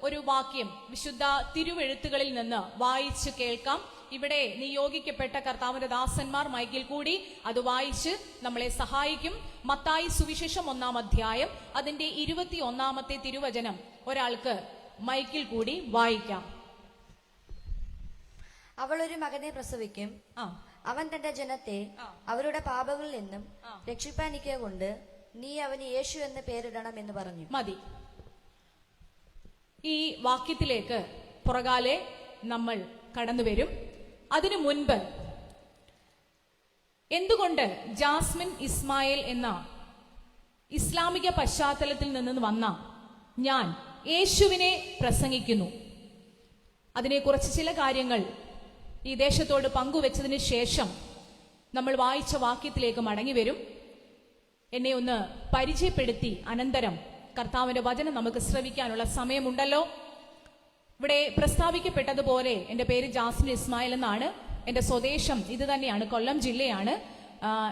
ഒരു വാക്യം വിശുദ്ധ തിരുവെഴുത്തുകളിൽ നിന്ന് വായിച്ച് കേൾക്കാം. ഇവിടെ നിയോഗിക്കപ്പെട്ട കർത്താവിന്റെ ദാസന്മാർ മൈക്കിൽ കൂടി അത് വായിച്ച് നമ്മളെ സഹായിക്കും. മത്തായി സുവിശേഷം 1-ാം അധ്യായം അതിന്റെ 21-ാമത്തെ തിരുവചനം ഒരാൾക്ക് മൈക്കിൽ കൂടി വായിക്കാം. അവൾ ഒരു മകനെ പ്രസവിക്കും, അവൻ തന്റെ ജനത്തെ അവരുടെ പാപങ്ങളിൽ നിന്നും രക്ഷിപ്പാനിക്കുക കൊണ്ട് നീ അവന് യേശു എന്ന് പേരിടണം എന്ന് പറഞ്ഞു. മതി. ഈ വാക്യത്തിലേക്ക് പുറകാലെ നമ്മൾ കടന്നുവരും. അതിനു മുൻപ് എന്തുകൊണ്ട് ജാസ്മിൻ ഇസ്മായിൽ എന്ന ഇസ്ലാമിക പശ്ചാത്തലത്തിൽ നിന്ന് വന്ന ഞാൻ യേശുവിനെ പ്രസംഗിക്കുന്നു, അതിനെക്കുറിച്ച് ചില കാര്യങ്ങൾ ഈ ദേശത്തോട് പങ്കുവെച്ചതിന് ശേഷം നമ്മൾ വായിച്ച വാക്യത്തിലേക്ക് മടങ്ങി വരും. എന്നെ ഒന്ന് പരിചയപ്പെടുത്തി അനന്തരം കർത്താവിന്റെ വചനം നമുക്ക് ശ്രവിക്കാനുള്ള സമയമുണ്ടല്ലോ. ഇവിടെ പ്രസ്താവിക്കപ്പെട്ടതുപോലെ എൻ്റെ പേര് ജാസ്മിൻ ഇസ്മായിൽ എന്നാണ്. എൻ്റെ സ്വദേശം ഇത് തന്നെയാണ്, കൊല്ലം ജില്ലയാണ്.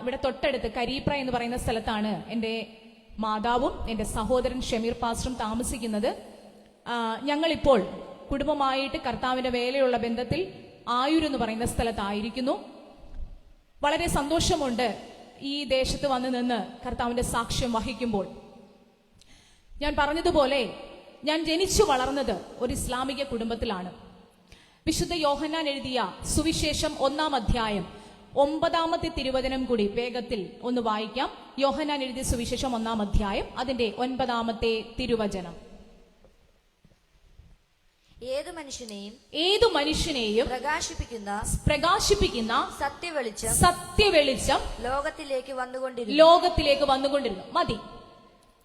ഇവിടെ തൊട്ടടുത്ത് കരീപ്ര എന്ന് പറയുന്ന സ്ഥലത്താണ് എൻ്റെ മാതാവും എൻ്റെ സഹോദരൻ ഷമീർ പാസ്റ്ററും താമസിക്കുന്നത്. ഞങ്ങളിപ്പോൾ കുടുംബമായിട്ട് കർത്താവിന്റെ വേലയുള്ള ബന്ധത്തിൽ ആയൂർ എന്ന് പറയുന്ന സ്ഥലത്തായിരിക്കുന്നു. വളരെ സന്തോഷമുണ്ട് ഈ ദേശത്ത് വന്നു നിന്ന് കർത്താവിന്റെ സാക്ഷ്യം വഹിക്കുമ്പോൾ. ഞാൻ പറഞ്ഞതുപോലെ ഞാൻ ജനിച്ചു വളർന്നത് ഒരു ഇസ്ലാമിക കുടുംബത്തിലാണ്. വിശുദ്ധ യോഹന്നാൻ എഴുതിയ സുവിശേഷം 1-ാം അധ്യായം 9-ാമത്തെ തിരുവചനം കൂടി വേഗത്തിൽ ഒന്ന് വായിക്കാം. യോഹന്നാൻ എഴുതിയ സുവിശേഷം 1-ാം അധ്യായം അതിന്റെ 9-ാമത്തെ തിരുവചനം. ഏതു മനുഷ്യനെയും പ്രകാശിപ്പിക്കുന്ന സത്യവെളിച്ചം ലോകത്തിലേക്ക് വന്നുകൊണ്ടിരുന്നു. മതി,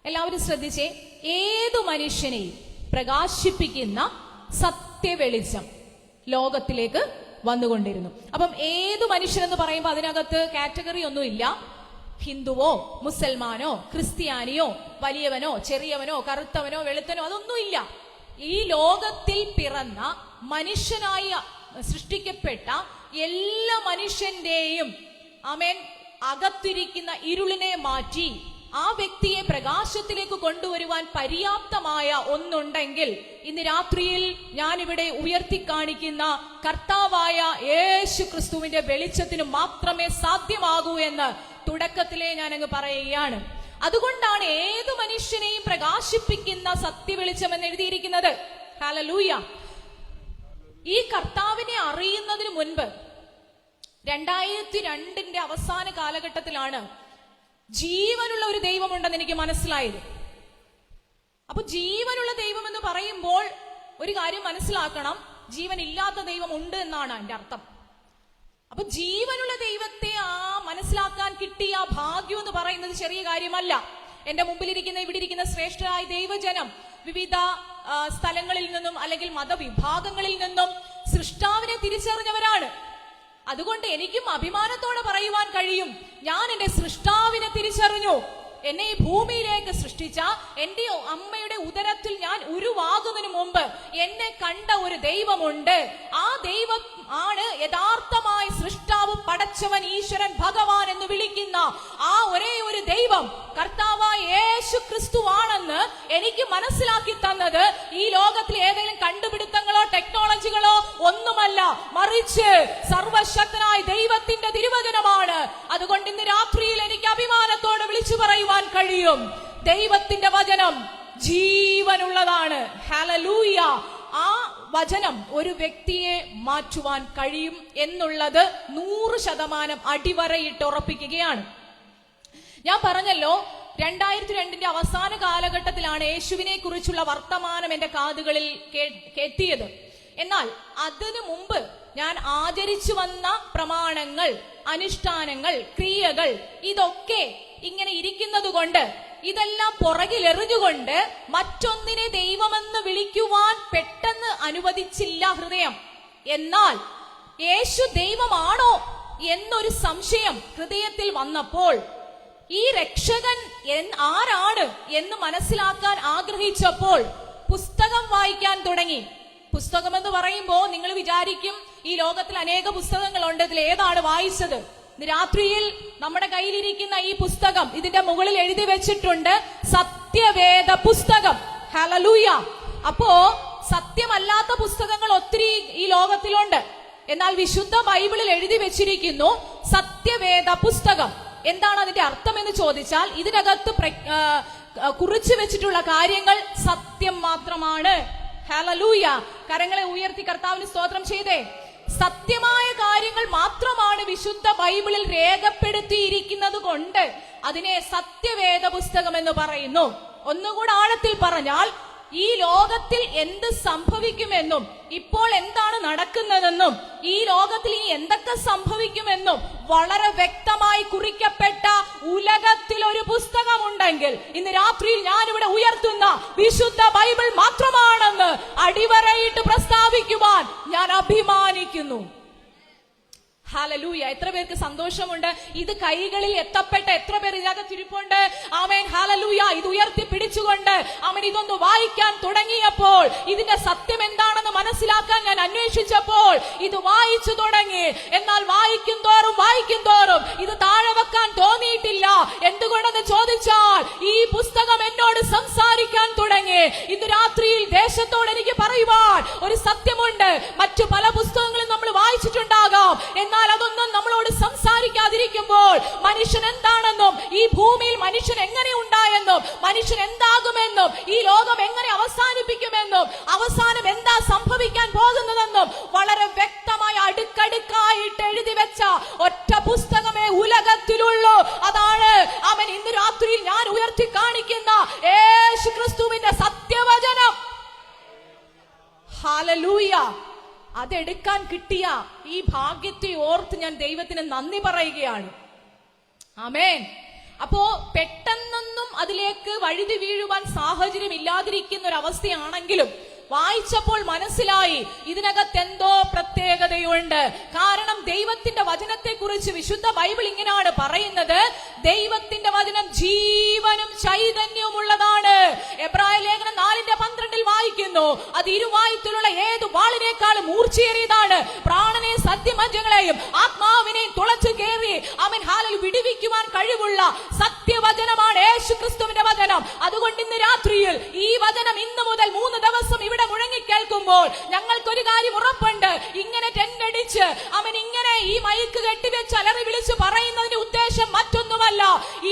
എല്ലാവരും ശ്രദ്ധിച്ചേ. ഏതു മനുഷ്യനെയും പ്രകാശിപ്പിക്കുന്ന സത്യവെളിച്ചം ലോകത്തിലേക്ക് വന്നുകൊണ്ടിരുന്നു. അപ്പം ഏതു മനുഷ്യനെന്ന് പറയുമ്പോൾ അതിനകത്ത് കാറ്റഗറി ഒന്നുമില്ല. ഹിന്ദുവോ മുസൽമാനോ ക്രിസ്ത്യാനിയോ വലിയവനോ ചെറിയവനോ കറുത്തവനോ വെളുത്തനോ അതൊന്നുമില്ല. ഈ ലോകത്തിൽ പിറന്ന മനുഷ്യനായി സൃഷ്ടിക്കപ്പെട്ട എല്ലാ മനുഷ്യന്റെയും ആമേൻ അകത്തിരിക്കുന്ന ഇരുളിനെ മാറ്റി ആ വ്യക്തിയെ പ്രകാശത്തിലേക്ക് കൊണ്ടുവരുവാൻ പര്യാപ്തമായ ഒന്നുണ്ടെങ്കിൽ ഇന്ന് രാത്രിയിൽ ഞാനിവിടെ ഉയർത്തി കാണിക്കുന്ന കർത്താവായ യേശു ക്രിസ്തുവിന്റെ വെളിച്ചത്തിന് മാത്രമേ സാധ്യമാകൂ എന്ന് തുടക്കത്തിലേ ഞാനങ്ങ് പറയുകയാണ്. അതുകൊണ്ടാണ് ഏതു മനുഷ്യനെയും പ്രകാശിപ്പിക്കുന്ന സത്യവെളിച്ചം എന്ന് എഴുതിയിരിക്കുന്നത്. ഹല്ലേലൂയ. ഈ കർത്താവിനെ അറിയുന്നതിന് മുൻപ് 2002 അവസാന കാലഘട്ടത്തിലാണ് ജീവനുള്ള ഒരു ദൈവമുണ്ടെന്ന് എനിക്ക് മനസ്സിലായത്. അപ്പൊ ജീവനുള്ള ദൈവം എന്ന് പറയുമ്പോൾ ഒരു കാര്യം മനസ്സിലാക്കണം, ജീവനില്ലാത്ത ദൈവം ഉണ്ട് എന്നാണ് അതിന്റെ അർത്ഥം. അപ്പൊ ജീവനുള്ള ദൈവത്തെ മനസ്സിലാക്കാൻ കിട്ടിയ ഭാഗ്യം എന്ന് പറയുന്നത് ചെറിയ കാര്യമല്ല. എന്റെ മുമ്പിലിരിക്കുന്ന ഇവിടെ ഇരിക്കുന്ന ശ്രേഷ്ഠരായ ദൈവജനം വിവിധ സ്ഥലങ്ങളിൽ നിന്നും അല്ലെങ്കിൽ മതവിഭാഗങ്ങളിൽ നിന്നും സൃഷ്ടാവിനെ തിരിച്ചറിഞ്ഞവരാണ്. അതുകൊണ്ട് എനിക്കും അഭിമാനത്തോടെ പറയുവാൻ കഴിയും, ഞാൻ എന്റെ സൃഷ്ടാവിനെ തിരിച്ചറിഞ്ഞു. എന്നെ ഈ ഭൂമിയിലേക്ക് സൃഷ്ടിച്ച എന്റെ അമ്മയുടെ ഉദരത്തിൽ ഞാൻ ഉരുവാകുന്നതിന് മുമ്പ് എന്നെ കണ്ട ഒരു ദൈവമുണ്ട്. ആ ദൈവം ആണ് യഥാർത്ഥമായ സൃഷ്ടാവും പടച്ചവൻ ഈശ്വരൻ ഭഗവാൻ എന്ന് വിളിക്കുന്ന ആ ഒരേ ഒരു ദൈവം കർത്താവായ യേശു ക്രിസ്തുവാണെന്ന് എനിക്ക് മനസ്സിലാക്കി തന്നത് ഈ ലോകത്തിൽ ഏതെങ്കിലും കണ്ടുപിടുത്തങ്ങളോ ടെക്നോളജികളോ ഒന്നുമല്ല, മറിച്ച് സർവശക്തനായ ദൈവത്തിന്റെ തിരുവചനമാണ്. അതുകൊണ്ട് ഇന്ന് രാത്രിയിൽ എനിക്ക് അഭിമാനത്തോടെ വിളിച്ചു പറയുവാൻ കഴിയും, ദൈവത്തിന്റെ വചനം ജീവനുള്ളതാണ്. ഹല്ലേലൂയ. ആ വചനം ഒരു വ്യക്തിയെ മാറ്റുവാൻ കഴിയും എന്നുള്ളത് 100% അടിവരയിട്ട് ഉറപ്പിക്കുകയാണ്. ഞാൻ പറഞ്ഞല്ലോ 2002 അവസാന കാലഘട്ടത്തിലാണ് യേശുവിനെ കുറിച്ചുള്ള വർത്തമാനം എന്റെ കാതുകളിൽ എത്തിയത്. എന്നാൽ അതിനു മുമ്പ് ഞാൻ ആചരിച്ചു വന്ന പ്രമാണങ്ങൾ, അനുഷ്ഠാനങ്ങൾ, ക്രിയകൾ ഇതൊക്കെ ഇങ്ങനെ ഇരിക്കുന്നത് കൊണ്ട് ഇതെല്ലാം പുറകിലെറിഞ്ഞുകൊണ്ട് മറ്റൊന്നിനെ ദൈവമെന്ന് വിളിക്കുവാൻ പെട്ടെന്ന് അനുവദിച്ചില്ല ഹൃദയം. എന്നാൽ യേശു ദൈവമാണോ എന്നൊരു സംശയം ഹൃദയത്തിൽ വന്നപ്പോൾ ഈ രക്ഷകൻ ആരാണ് എന്ന് മനസ്സിലാക്കാൻ ആഗ്രഹിച്ചപ്പോൾ പുസ്തകം വായിക്കാൻ തുടങ്ങി. പുസ്തകം എന്ന് പറയുമ്പോൾ നിങ്ങൾ വിചാരിക്കും ഈ ലോകത്തിൽ അനേക പുസ്തകങ്ങളുണ്ട്, ഇതിൽ ഏതാണ് വായിച്ചത്? രാത്രിയിൽ നമ്മുടെ കയ്യിലിരിക്കുന്ന ഈ പുസ്തകം, ഇതിന്റെ മുകളിൽ എഴുതി വെച്ചിട്ടുണ്ട് സത്യവേദ പുസ്തകം. ഹല്ലേലൂയ. അപ്പോ സത്യമല്ലാത്ത പുസ്തകങ്ങൾ ഒത്തിരി ഈ ലോകത്തിലുണ്ട്. എന്നാൽ വിശുദ്ധ ബൈബിളിൽ എഴുതി വെച്ചിരിക്കുന്നു സത്യവേദ പുസ്തകം. എന്താണ് അതിന്റെ അർത്ഥം എന്ന് ചോദിച്ചാൽ, ഇതിനകത്ത് കുറിച്ചു വെച്ചിട്ടുള്ള കാര്യങ്ങൾ സത്യം മാത്രമാണ്. ഹല്ലേലൂയ. കരങ്ങളെ ഉയർത്തി കർത്താവിന് സ്തോത്രം ചെയ്തേ. സത്യമായ കാര്യങ്ങൾ മാത്രമാണ് വിശുദ്ധ ബൈബിളിൽ രേഖപ്പെടുത്തിയിരിക്കുന്നത് കൊണ്ട് അതിനെ സത്യവേദ പുസ്തകം എന്ന് പറയുന്നു. ഒന്നുകൂടെ ആഴത്തിൽ പറഞ്ഞാൽ, ഈ ലോകത്തിൽ എന്ത് സംഭവിക്കുമെന്നും ഇപ്പോൾ എന്താണ് നടക്കുന്നതെന്നും ഈ ലോകത്തിൽ ഇനി എന്തൊക്കെ സംഭവിക്കുമെന്നും വളരെ വ്യക്തമായി കുറിക്കപ്പെട്ട ഉലകത്തിൽ ഒരു പുസ്തകമുണ്ടെങ്കിൽ ഇന്ന് രാത്രിയിൽ ഞാനിവിടെ ഉയർത്തുന്ന വിശുദ്ധ ബൈബിൾ മാത്രമാണെന്ന് അടിവരയിട്ട് പ്രസ്താവിക്കുവാൻ ഞാൻ അഭിമാനിക്കുന്നു. ഹല്ലേലൂയ. എത്ര പേർക്ക് സന്തോഷമുണ്ട്? ഇത് കൈകളിൽ എത്തപ്പെട്ട എത്ര പേർ ഇതിനകത്തിരിപ്പുണ്ട്? ആമേൻ. ഹല്ലേലൂയ. ഇത് ഉയർത്തി പിടിച്ചുകൊണ്ട് അവൻ ഇതൊന്ന് വായിക്കാൻ തുടങ്ങിയപ്പോൾ, ഇതിന്റെ സത്യം എന്താണെന്ന് മനസ്സിലാക്കാൻ ഞാൻ അന്വേഷിച്ചപ്പോൾ ഇത് വായിച്ചു തുടങ്ങി. എന്നാൽ വായിക്കും തോറും ഇത് താഴെ വെക്കാൻ തോന്നിയിട്ടില്ല. എന്തുകൊണ്ടെന്ന് ചോദിച്ചാൽ, ഈ പുസ്തകം എന്നോട് സംസാരിക്കാൻ തുടങ്ങി. ഇന്ന് രാത്രിയിൽ ദേശത്തോട് എനിക്ക് പറയുവാൻ ഒരു സത്യമുണ്ട്. മറ്റു പല പുസ്തകങ്ങളും നമ്മൾ വായിച്ചിട്ടുണ്ടാകാം, എന്നാൽ അതൊന്നും നമ്മളോട് സംസാരിക്കാതിരിക്കുമ്പോൾ മനുഷ്യൻ എന്താണെന്നും ഈ ഭൂമിയിൽ മനുഷ്യൻ എങ്ങനെ ഉണ്ടായെന്നും മനുഷ്യൻ എന്താകുമെന്നും ഈ ലോകം എങ്ങനെ അവസാനിപ്പിക്കുമെന്നും അവസാനം എന്താ സംഭവിക്കാൻ പോകുന്നതെന്നും വളരെ വ്യക്തമായി അടുക്കടുക്കായിട്ട് എഴുതി വെച്ച ഒറ്റ പുസ്തകമേ ഉലകത്തിലുള്ളൂ. അതാണ് അവൻ ഇന്ന് രാത്രിയിൽ ഞാൻ ഉയർത്തി കാണിക്കുന്ന യേശുക്രിസ്തുവിന്റെ സത്യവചനം. ഹല്ലേലൂയ. അതെടുക്കാൻ കിട്ടിയ ഈ ഭാഗ്യത്തെ ഓർത്ത് ഞാൻ ദൈവത്തിന് നന്ദി പറയുകയാണ്. ആമേൻ. അപ്പോ പെട്ടെന്നൊന്നും അതിലേക്ക് വഴുതി വീഴുവാൻ സാഹചര്യം ഇല്ലാതിരിക്കുന്ന ഒരു അവസ്ഥയാണെങ്കിലും വായിച്ചപ്പോൾ മനസ്സിലായി ഇതിനകത്ത് എന്തോ പ്രത്യേകതയുണ്ട്. കാരണം ദൈവത്തിന്റെ വചനത്തെ കുറിച്ച് വിശുദ്ധ ബൈബിൾ ഇങ്ങനെയാണ് പറയുന്നത്, ദൈവത്തിന്റെ വചനം ജീവനും ചൈതന്യവും ഉള്ളതാണ്. എബ്രായ ലേഖനം 4:12 വായിക്കുന്നു, അത് ഇരുവായുത്തിലുള്ള ഏത് വാളിനേക്കാളും മൂർച്ചയേറിയതാണ്, പ്രാണനെ സത്യമജ്ജങ്ങളെയും ആത്മാവിനെയും തുളച്ചു കയറി അവൻ ഹാലിൽ വിടുവിക്കുവാൻ കഴിവുള്ള സത്യവചനമാണ് യേശുക്രിസ്തുവിന്റെ വചനം. അതുകൊണ്ട് ഇന്ന് രാത്രിയിൽ ഈ വചനം ഇന്ന് മുതൽ 3 ദിവസം ഇവിടെ മുഴങ്ങി കേൾക്കുമ്പോൾ ഞങ്ങൾക്കൊരു കാര്യം ഉറപ്പുണ്ട്. ഇങ്ങനെ ടെൻഡടിച്ച് അവൻ ഇങ്ങനെ ഈ മൈക്ക് കെട്ടിവെച്ച് അലറി വിളിച്ച് പറയുന്നതിന്റെ ഉദ്ദേശം മറ്റൊന്നുമല്ല.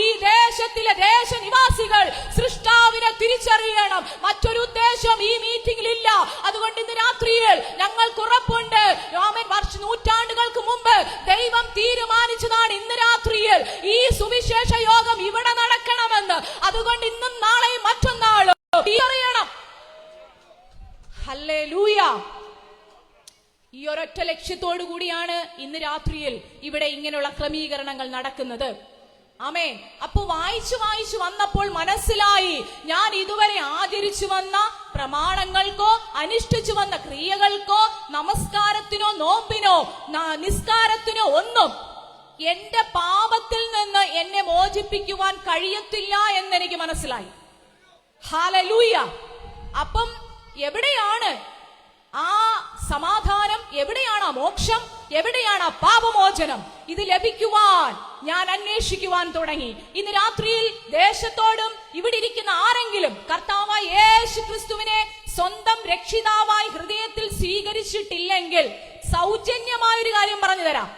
ഈ ദേശത്തിലെ ദേശനിവാസികൾ സൃഷ്ടാവിനെ തിരിച്ചറിയണം. മറ്റൊരു ഉദ്ദേശം ഈ മീറ്റിംഗിൽ ഇല്ല. അതുകൊണ്ട് ഇന്ന് രാത്രിയിൽ ഞങ്ങൾക്ക് ഉറപ്പുണ്ട്, നൂറ്റാണ്ടുകൾക്ക് മുമ്പ് ദൈവം തീരുമാനിച്ചതാണ് ഇന്ന് രാത്രിയിൽ ഈ സുവിശേഷ യോഗം ഇവിടെ നടക്കണമെന്ന്. അതുകൊണ്ട് ഇന്നും നാളെയും മറ്റന്നാളും അറിയണം. ഹല്ലേലൂയ. ഈ ഒരൊറ്റ ലക്ഷ്യത്തോടു കൂടിയാണ് ഇന്ന് രാത്രിയിൽ ഇവിടെ ഇങ്ങനെയുള്ള ക്രമീകരണങ്ങൾ നടക്കുന്നത്. ആമേൻ. അപ്പൊ വായിച്ചു വന്നപ്പോൾ മനസ്സിലായി, ഞാൻ ഇതുവരെ ആചരിച്ചു വന്ന പ്രമാണങ്ങൾക്കോ അനുഷ്ഠിച്ചു വന്ന ക്രിയകൾക്കോ നമസ്കാരത്തിനോ നോമ്പിനോ നിസ്കാരത്തിനോ ഒന്നും എന്റെ പാപത്തിൽ നിന്ന് എന്നെ മോചിപ്പിക്കുവാൻ കഴിയത്തില്ല എന്നെനിക്ക് മനസ്സിലായി. ഹല്ലേലൂയ. അപ്പം എവിടെയാണ് ആ സമാധാനം? എവിടെയാണ് ആ മോക്ഷം? എവിടെയാണ് ആ പാപമോചനം? ഇത് ലഭിക്കുവാൻ ഞാൻ അന്വേഷിക്കുവാൻ തുടങ്ങി. ഇന്ന് രാത്രിയിൽ ദേശത്തോടും ഇവിടെ ഇരിക്കുന്ന ആരെങ്കിലും കർത്താവായ യേശുക്രിസ്തുവിനെ സ്വന്തം രക്ഷിതാവായി ഹൃദയത്തിൽ സ്വീകരിച്ചിട്ടില്ലെങ്കിൽ സൗജന്യമായൊരു കാര്യം പറഞ്ഞു തരാം.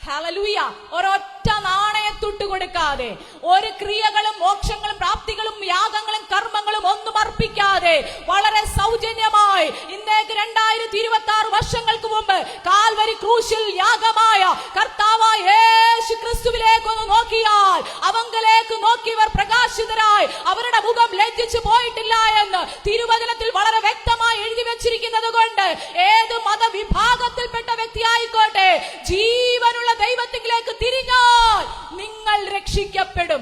ഹല്ലേലൂയ. ഒരൊറ്റ നാണയത്തൊട്ട് കൊടുക്കാതെ, ഒരു ക്രിയകളും മോക്ഷങ്ങളും പ്രാപ്തികളും യാഗങ്ങളും കർമ്മങ്ങളും ഒന്നും അർപ്പിക്കാതെ വളരെ സൗജന്യമായി ഇന്നേക്ക് 2026 വർഷങ്ങൾക്ക് മുമ്പ് കാൽവരി ക്രൂശിൽ യാഗമായ കർത്താവായ യേശു ക്രിസ്തുവിലേക്ക് ഒന്ന് നോക്കിയാൽ അവങ്കലേക്ക് നോക്കിയവർ പ്രകാശിതരായി അവരുടെ മുഖം ലജ്ജിച്ചു പോയിട്ടില്ല എന്ന് തിരുവചനത്തിൽ വളരെ വ്യക്തമായി എഴുതി വെച്ചിരിക്കുന്നത് കൊണ്ട് ഏത് മതവിഭാഗത്തിൽപ്പെട്ട വ്യക്തിയായിക്കോട്ടെ, ജീവനുള്ള ദൈവത്തിലേക്ക് തിരിഞ്ഞാൽ നിങ്ങൾ രക്ഷിക്കപ്പെടും.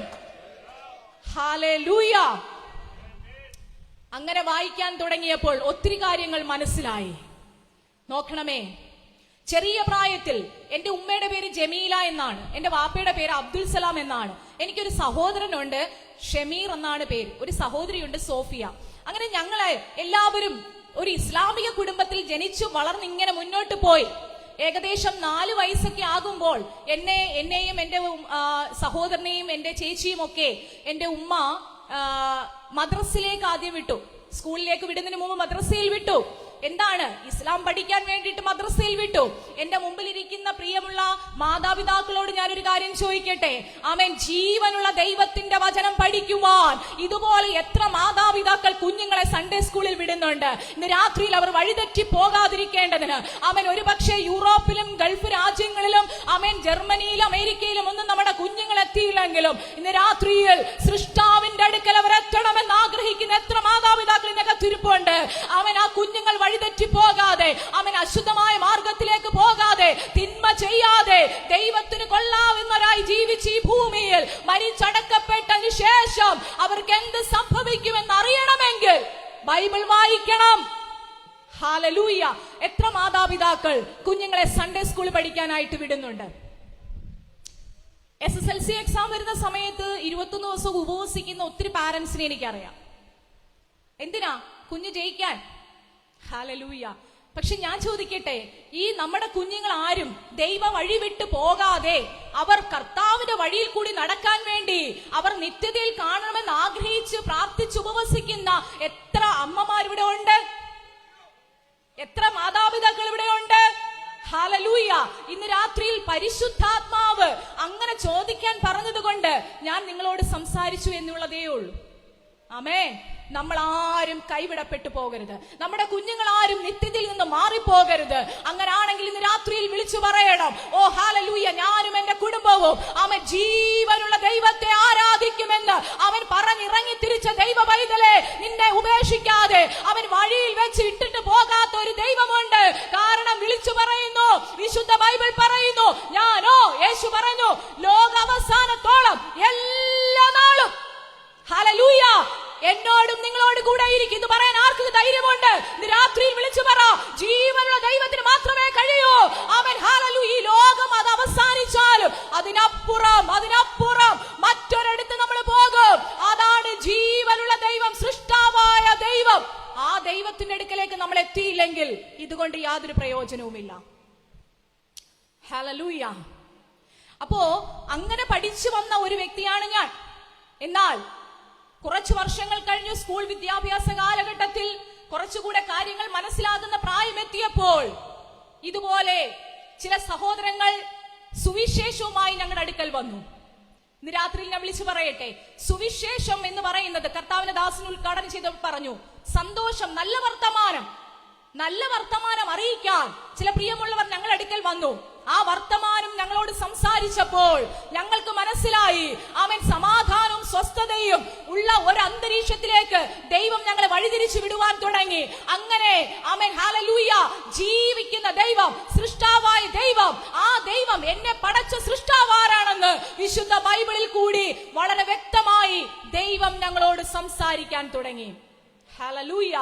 ഹല്ലേലൂയ. അങ്ങനെ വായിക്കാൻ തുടങ്ങിയപ്പോൾ ഒത്തിരി കാര്യങ്ങൾ മനസ്സിലായി. നോക്കണമേ, ചെറിയ പ്രായത്തിൽ എന്റെ ഉമ്മയുടെ പേര് ജമീല എന്നാണ്, എന്റെ വാപ്പയുടെ പേര് അബ്ദുൽ സലാം എന്നാണ്. എനിക്കൊരു സഹോദരനുണ്ട്, ഷമീർ എന്നാണ് പേര്. ഒരു സഹോദരിയുണ്ട്, സോഫിയ. അങ്ങനെ ഞങ്ങളെ എല്ലാവരും ഒരു ഇസ്ലാമിക കുടുംബത്തിൽ ജനിച്ചു വളർന്നിങ്ങനെ മുന്നോട്ട് പോയി. ഏകദേശം 4 വയസ്സൊക്കെ ആകുമ്പോൾ എന്നെയും എന്റെ സഹോദരനെയും എന്റെ ചേച്ചിയും ഒക്കെ എന്റെ ഉമ്മ മദ്രസയിലേക്ക് ആദ്യം വിട്ടു. സ്കൂളിലേക്ക് വിടുന്നതിന് മുമ്പ് മദ്രസയിൽ വിട്ടു. എന്താണ്? ഇസ്ലാം പഠിക്കാൻ വേണ്ടിയിട്ട് മദ്രസയിൽ വിട്ടു. എന്റെ മുമ്പിൽ ഇരിക്കുന്ന പ്രിയമുള്ള മാതാപിതാക്കളോട് ഞാനൊരു കാര്യം ചോദിക്കട്ടെ. ആമേൻ. ജീവനുള്ള ദൈവത്തിന്റെ വചനം പഠിക്കുവാൻ ഇതുപോലെ എത്ര മാതാപിതാക്കൾ കുഞ്ഞുങ്ങളെ സൺഡേ സ്കൂളിൽ വിടുന്നുണ്ട്? ഇന്ന് രാത്രിയിൽ അവർ വഴിതെറ്റി പോകാതിരിക്കേണ്ടതിന് ആമേൻ. ഒരുപക്ഷെ യൂറോപ്പിലും ഗൾഫ് രാജ്യങ്ങളിലും ആമേൻ ജർമ്മനിയിലും അമേരിക്കയിലും ഒന്നും നമ്മുടെ കുഞ്ഞുങ്ങൾ എത്തിയില്ലെങ്കിലും ഇന്ന് രാത്രിയിൽ സൃഷ്ടാവിന്റെ അടുക്കൽ അവർ എത്തണമെന്ന് ആഗ്രഹിക്കുന്ന എത്ര മാതാപിതാക്കൾ ഇതിനകത്തിരിപ്പുണ്ട്. അവൻ ആ കുഞ്ഞുങ്ങൾ വഴിതെറ്റി പോകാതെ, അവൻ അശുദ്ധമായ മാർഗത്തിലേക്ക് പോകാതെ, തിന്മ ചെയ്യാതെ, ദൈവത്തിന് കൊള്ളാവുന്നവരായി ജീവിച്ച് ഈ ഭൂമിയിൽ മരിച്ചടക്കപ്പെട്ടതിന് ശേഷം അവർക്ക് എന്ത് സംഭവിക്കുമെന്ന് അറിയണമെങ്കിൽ ബൈബിൾ വായിക്കണം. ഹല്ലേലൂയ. എത്ര മാതാപിതാക്കൾ കുഞ്ഞുങ്ങളെ സൺഡേ സ്കൂൾ പഠിക്കാനായിട്ട് വിടുന്നുണ്ട്? SSLC എക്സാം വരുന്ന സമയത്ത് 21 ദിവസം ഉപവസിക്കുന്ന ഒത്തിരി പാരന്റ്സിനെ എനിക്കറിയാം. എന്തിനാ? കുഞ്ഞ് ജയിക്കാൻ. ഹല്ലേലൂയ. പക്ഷെ ഞാൻ ചോദിക്കട്ടെ, ഈ നമ്മുടെ കുഞ്ഞുങ്ങൾ ആരും ദൈവ വഴി വിട്ട് പോകാതെ അവർ കർത്താവിന്റെ വഴിയിൽ കൂടി നടക്കാൻ വേണ്ടി അവർ നിത്യതയിൽ കാണണമെന്ന് ആഗ്രഹിച്ച് പ്രാർത്ഥിച്ച് ഉപവസിക്കുന്ന എത്ര അമ്മമാരിവിടെ ഉണ്ട്? എത്ര മാതാപിതാക്കൾ ഇവിടെ ഉണ്ട്? ഹല്ലേലൂയ. ഇന്ന് രാത്രിയിൽ പരിശുദ്ധാത്മാവ് അങ്ങനെ ചോദിക്കാൻ പറഞ്ഞതുകൊണ്ട് ഞാൻ നിങ്ങളോട് സംസാരിച്ചു എന്നുള്ളതേ ഉള്ളൂ. ആമേൻ. നമ്മൾ ആരും കൈവിടപ്പെട്ടു പോകരുത്. നമ്മുടെ കുഞ്ഞുങ്ങൾ ആരും നിത്യതയിൽ നിന്ന് മാറിപ്പോകരുത്. അങ്ങനാണെങ്കിൽ ഇന്ന് രാത്രിയിൽ വിളിച്ചു പറയണം, ഓ ഹല്ലേലൂയ, ഞാനും എന്റെ കുടുംബവും അവൻ ജീവനുള്ള ദൈവത്തെ ആരാധിക്കുമെന്ന് അവൻ പറഞ്ഞിറങ്ങി തിരിച്ച ദൈവ പൈതലേ, നിന്നെ ഉപേക്ഷിക്കാതെ അവൻ വഴിയിൽ വെച്ച് ഇട്ടിട്ട് പോകാത്ത ഒരു ദൈവമുണ്ട്. കാരണം വിളിച്ചു പറയുന്നു, വിശുദ്ധ ബൈബിൾ പറയുന്നു, ഞാനോ, യേശു പറഞ്ഞു, ലോകാവസാനത്തോളം എല്ലാ നാളും ഹല്ലേലൂയ എന്നോടും നിങ്ങളോട് കൂടെ ഇരിക്കും. ഇത് പറയാൻ ആർക്ക് ധൈര്യമുണ്ട്? ഇന്ന് രാത്രിയിൽ വിളിച്ചു പറ, ജീവനുള്ള ദൈവത്തിന് മാത്രമേ കഴിയൂ. അവൻ ഹല്ലേലൂയ. ഈ ലോകം അത് അവസാനിച്ചാലും അതിനപ്പുറം മറ്റൊരിടത്ത് നമ്മൾ പോകും. അതാണ് ജീവനുള്ള ദൈവം, സൃഷ്ടാവായ ദൈവം. ആ ദൈവത്തിന്റെ അടുക്കലേക്ക് നമ്മൾ എത്തിയില്ലെങ്കിൽ ഇതുകൊണ്ട് യാതൊരു പ്രയോജനവുമില്ല. ഹല്ലേലൂയ. അപ്പോ അങ്ങനെ പഠിച്ചു വന്ന ഒരു വ്യക്തിയാണ് ഞാൻ. എന്നാൽ കുറച്ചു വർഷങ്ങൾ കഴിഞ്ഞു സ്കൂൾ വിദ്യാഭ്യാസ കാലഘട്ടത്തിൽ കുറച്ചുകൂടെ കാര്യങ്ങൾ മനസ്സിലാകുന്ന പ്രായമെത്തിയപ്പോൾ ഇതുപോലെ ചില സഹോദരങ്ങൾ സുവിശേഷവുമായി ഞങ്ങളുടെ അടുക്കൽ വന്നു. ഇന്ന് രാത്രിയിൽ ഞാൻ വിളിച്ചു പറയട്ടെ, സുവിശേഷം എന്ന് പറയുന്നത് കർത്താവിന്റെ ദാസൻ ഉദ്ഘാടനം ചെയ്ത് പറഞ്ഞു, സന്തോഷം, നല്ല വർത്തമാനം അറിയിക്കാൻ ചില പ്രിയമുള്ളവർ ഞങ്ങളുടെ അടുക്കൽ വന്നു. ആ വർത്തമാനം ഞങ്ങളോട് സംസാരിച്ചപ്പോൾ ഞങ്ങൾക്ക് മനസ്സിലായി, അവൻ സമാധാനവും സ്വസ്ഥതയും ഉള്ള ഒരു അന്തരീക്ഷത്തിലേക്ക് ദൈവം ഞങ്ങളെ വഴിതിരിച്ചു വിടുവാൻ തുടങ്ങി. അങ്ങനെ അവൻ ഹല്ലേലൂയ ജീവിക്കുന്ന ദൈവം, സൃഷ്ടാവായ ദൈവം, ആ ദൈവം എന്നെ പടച്ച സൃഷ്ടാവാരാണെന്ന് വിശുദ്ധ ബൈബിളിൽ കൂടി വളരെ വ്യക്തമായി ദൈവം ഞങ്ങളോട് സംസാരിക്കാൻ തുടങ്ങി. ഹല്ലേലൂയ.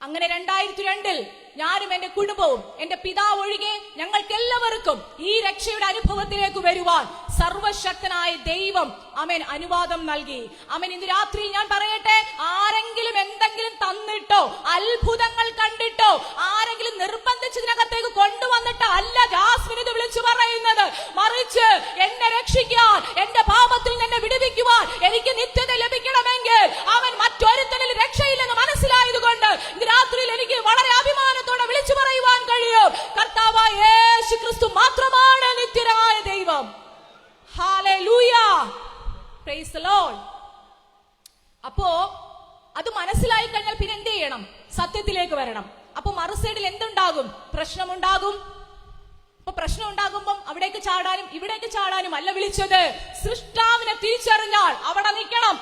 അങ്ങനെ 2002 ഞാനും എന്റെ കുടുംബവും എന്റെ പിതാവ് ഒഴികെ ഞങ്ങൾക്ക് എല്ലാവർക്കും ഈ രക്ഷയുടെ അനുഭവത്തിലേക്ക് വരുവാൻ സർവശക്തനായ ദൈവം അവൻ അനുവാദം നൽകി. അവൻ ഇന്ന് രാത്രി ഞാൻ പറയട്ടെ, ആരെങ്കിലും എന്തെങ്കിലും തന്നിട്ടോ അത്ഭുതങ്ങൾ കണ്ടിട്ടോ ആരെങ്കിലും നിർബന്ധിച്ചതിനകത്തേക്ക് കൊണ്ടുവന്നിട്ടോ അല്ല ജാസ്മിൻ ഇത് വിളിച്ചു പറയുന്നത്. മറിച്ച് എന്നെ രക്ഷിക്കാൻ, എന്റെ പാപത്തിൽ നിന്നെ വിടുവിക്കുവാൻ, എനിക്ക് നിത്യത ലഭിക്കണമെങ്കിൽ അവൻ മറ്റൊരുത്തനിൽ രക്ഷയില്ലെന്ന് മനസ്സിലായതുകൊണ്ട് ഇന്ന് രാത്രിയിൽ എനിക്ക് വളരെ അഭിമാനത്തോടെ വിളിച്ചു പറയുവാൻ കഴിയും, കർത്താവായ യേശു ക്രിസ്തു മാത്രമാണ് നിത്യരായ ദൈവം. ഹല്ലേലൂയ. Praise the Lord. അപ്പോ അത് മനസ്സിലായി കഴിഞ്ഞാൽ പിന്നെ എന്ത് ചെയ്യണം? സത്യത്തിലേക്ക് വരണം. അപ്പൊ മറുസൈഡിൽ എന്തുണ്ടാകും? പ്രശ്നമുണ്ടാകും. അപ്പൊ പ്രശ്നം ഉണ്ടാകുമ്പം അവിടേക്ക് ചാടാനും ഇവിടേക്ക് ചാടാനും അല്ല വിളിച്ചത്. സൃഷ്ടാവിനെ തിരിച്ചറിഞ്ഞാൽ അവിടെ നിൽക്കണം.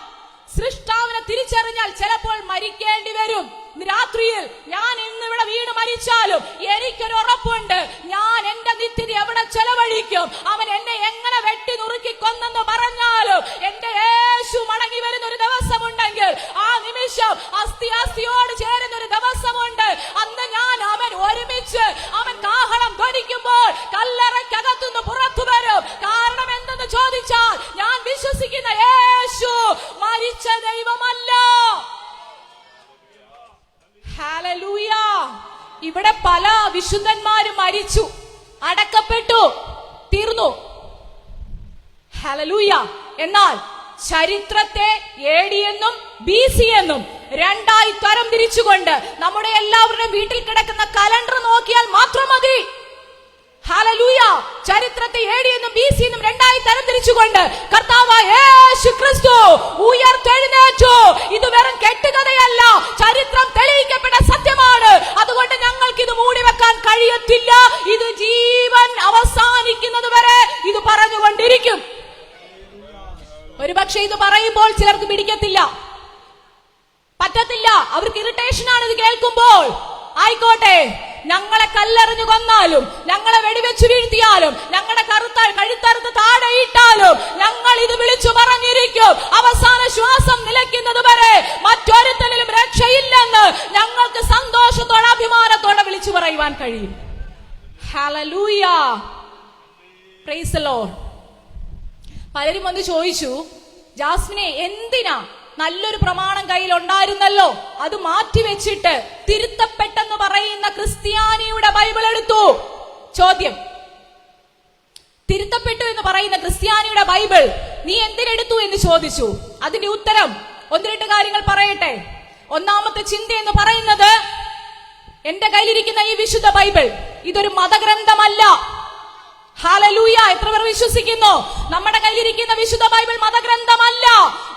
സൃഷ്ടാവിനെ തിരിച്ചറിഞ്ഞാൽ ചിലപ്പോൾ മരിക്കേണ്ടി വരും. രാത്രിയിൽ ഞാൻ ഇന്നിവിടെ വീണ് മരിച്ചാലും എനിക്കൊരു ഉറപ്പുണ്ട്, ഞാൻ എന്റെ നിത്യത എവിടെ ചെലവഴിക്കും. അവൻ എന്നെ എങ്ങനെ വെട്ടി നുറുക്കി കൊന്നെന്ന് പറഞ്ഞാലും എന്റെ യേശു മടങ്ങി വരുന്ന ഒരു ദിവസമുണ്ടെങ്കിൽ ആ നിമിഷം അസ്ഥിയോട് ചേരുന്ന ഒരു ദിവസമുണ്ട്. അന്ന് ഞാൻ അവൻ ഒരുമിച്ച് അവൻ കാഹളം ധ്വനിക്കുമ്പോൾ കല്ലറയ്ക്കകത്തുനിന്ന് പുറത്തു വരും. കാരണം എന്തെന്ന് ചോദിച്ചാൽ ഞാൻ വിശ്വസിക്കുന്ന യേശു മരിച്ച ദൈവമല്ല. ഹല്ലേലൂയ. ഇവിടെ പല വിശുദ്ധന്മാരും മരിച്ചു, അടക്കപ്പെട്ടു, തീർന്നു. ഹല്ലേലൂയ. എന്നാൽ ചരിത്രത്തെ AD എന്നും BC എന്നും രണ്ടായി തരം തിരിച്ചുകൊണ്ട് നമ്മുടെ എല്ലാവരുടെയും വീട്ടിൽ കിടക്കുന്ന കലണ്ടർ നോക്കിയാൽ മാത്രം മതി. ഹല്ലേലൂയ. ചരിത്രത്തെ AD എന്നും BC എന്നും രണ്ടായി തരം തിരിച്ചുകൊണ്ട് കർത്താവായ യേശു ക്രിസ്തു ഉയർത്തെഴുന്നേറ്റു. ഇത് വെറും കെട്ടുകഥയല്ല, ചരിത്രം തെളിയിക്കപ്പെട്ട സത്യമാണ്. അതുകൊണ്ട് ഞങ്ങൾക്ക് ഇത് മൂടി വെക്കാൻ കഴിയത്തില്ല. ഇത് ജീവൻ അവസാനിക്കുന്നത് വരെ ഇത് പറഞ്ഞുകൊണ്ടിരിക്കും. ഒരുപക്ഷെ ഇത് പറയുമ്പോൾ ചിലർക്ക് പിടിക്കത്തില്ല, പറ്റത്തില്ല, അവർക്ക് ഇറിറ്റേഷൻ ആണ് ഇത് കേൾക്കുമ്പോൾ. ആയിക്കോട്ടെ, ഞങ്ങളെ കല്ലെറിഞ്ഞു കൊന്നാലും, ഞങ്ങളെ വെടിവെച്ച് വീഴ്ത്തിയാലും, ഞങ്ങളുടെ കഴുത്തറുത്ത് താഴെയിട്ടാലും ഞങ്ങൾ ഇത് വിളിച്ചു പറഞ്ഞിരിക്കും. അവസാന ശ്വാസം നിലയ്ക്കുന്നത് വരെ മറ്റൊരുത്തനിലും രക്ഷയില്ലെന്ന് ഞങ്ങൾക്ക് സന്തോഷത്തോടെ അഭിമാനത്തോടെ വിളിച്ചു പറയുവാൻ കഴിയും. ഹല്ലേലൂയ. Praise the Lord. പലരും വന്ന് ചോദിച്ചു, ജാസ്മിനെ എന്തിനാ നല്ലൊരു പ്രമാണം കയ്യിൽ ഉണ്ടായിരുന്നല്ലോ അത് മാറ്റിവെച്ചിട്ട് തിരുത്തപ്പെട്ടെന്ന് പറയുന്ന ക്രിസ്ത്യാനിയുടെ ബൈബിൾ എടുത്തു? ചോദ്യം, തിരുത്തപ്പെട്ടു എന്ന് പറയുന്ന ക്രിസ്ത്യാനിയുടെ ബൈബിൾ നീ എന്തിനെടുത്തു എന്ന് ചോദിച്ചു. അതിന്റെ ഉത്തരം 1-2 കാര്യങ്ങൾ പറയട്ടെ. ഒന്നാമത്തെ ചിന്ത എന്ന് പറയുന്നത്, എന്റെ കയ്യിലിരിക്കുന്ന ഈ വിശുദ്ധ ബൈബിൾ ഇതൊരു മതഗ്രന്ഥമല്ല. ഹല്ലേലൂയ. എത്ര പേർ വിശ്വസിക്കുന്നു? നമ്മുടെ കയ്യിലിരിക്കുന്ന വിശുദ്ധ ബൈബിൾ മതഗ്രന്ഥമല്ല.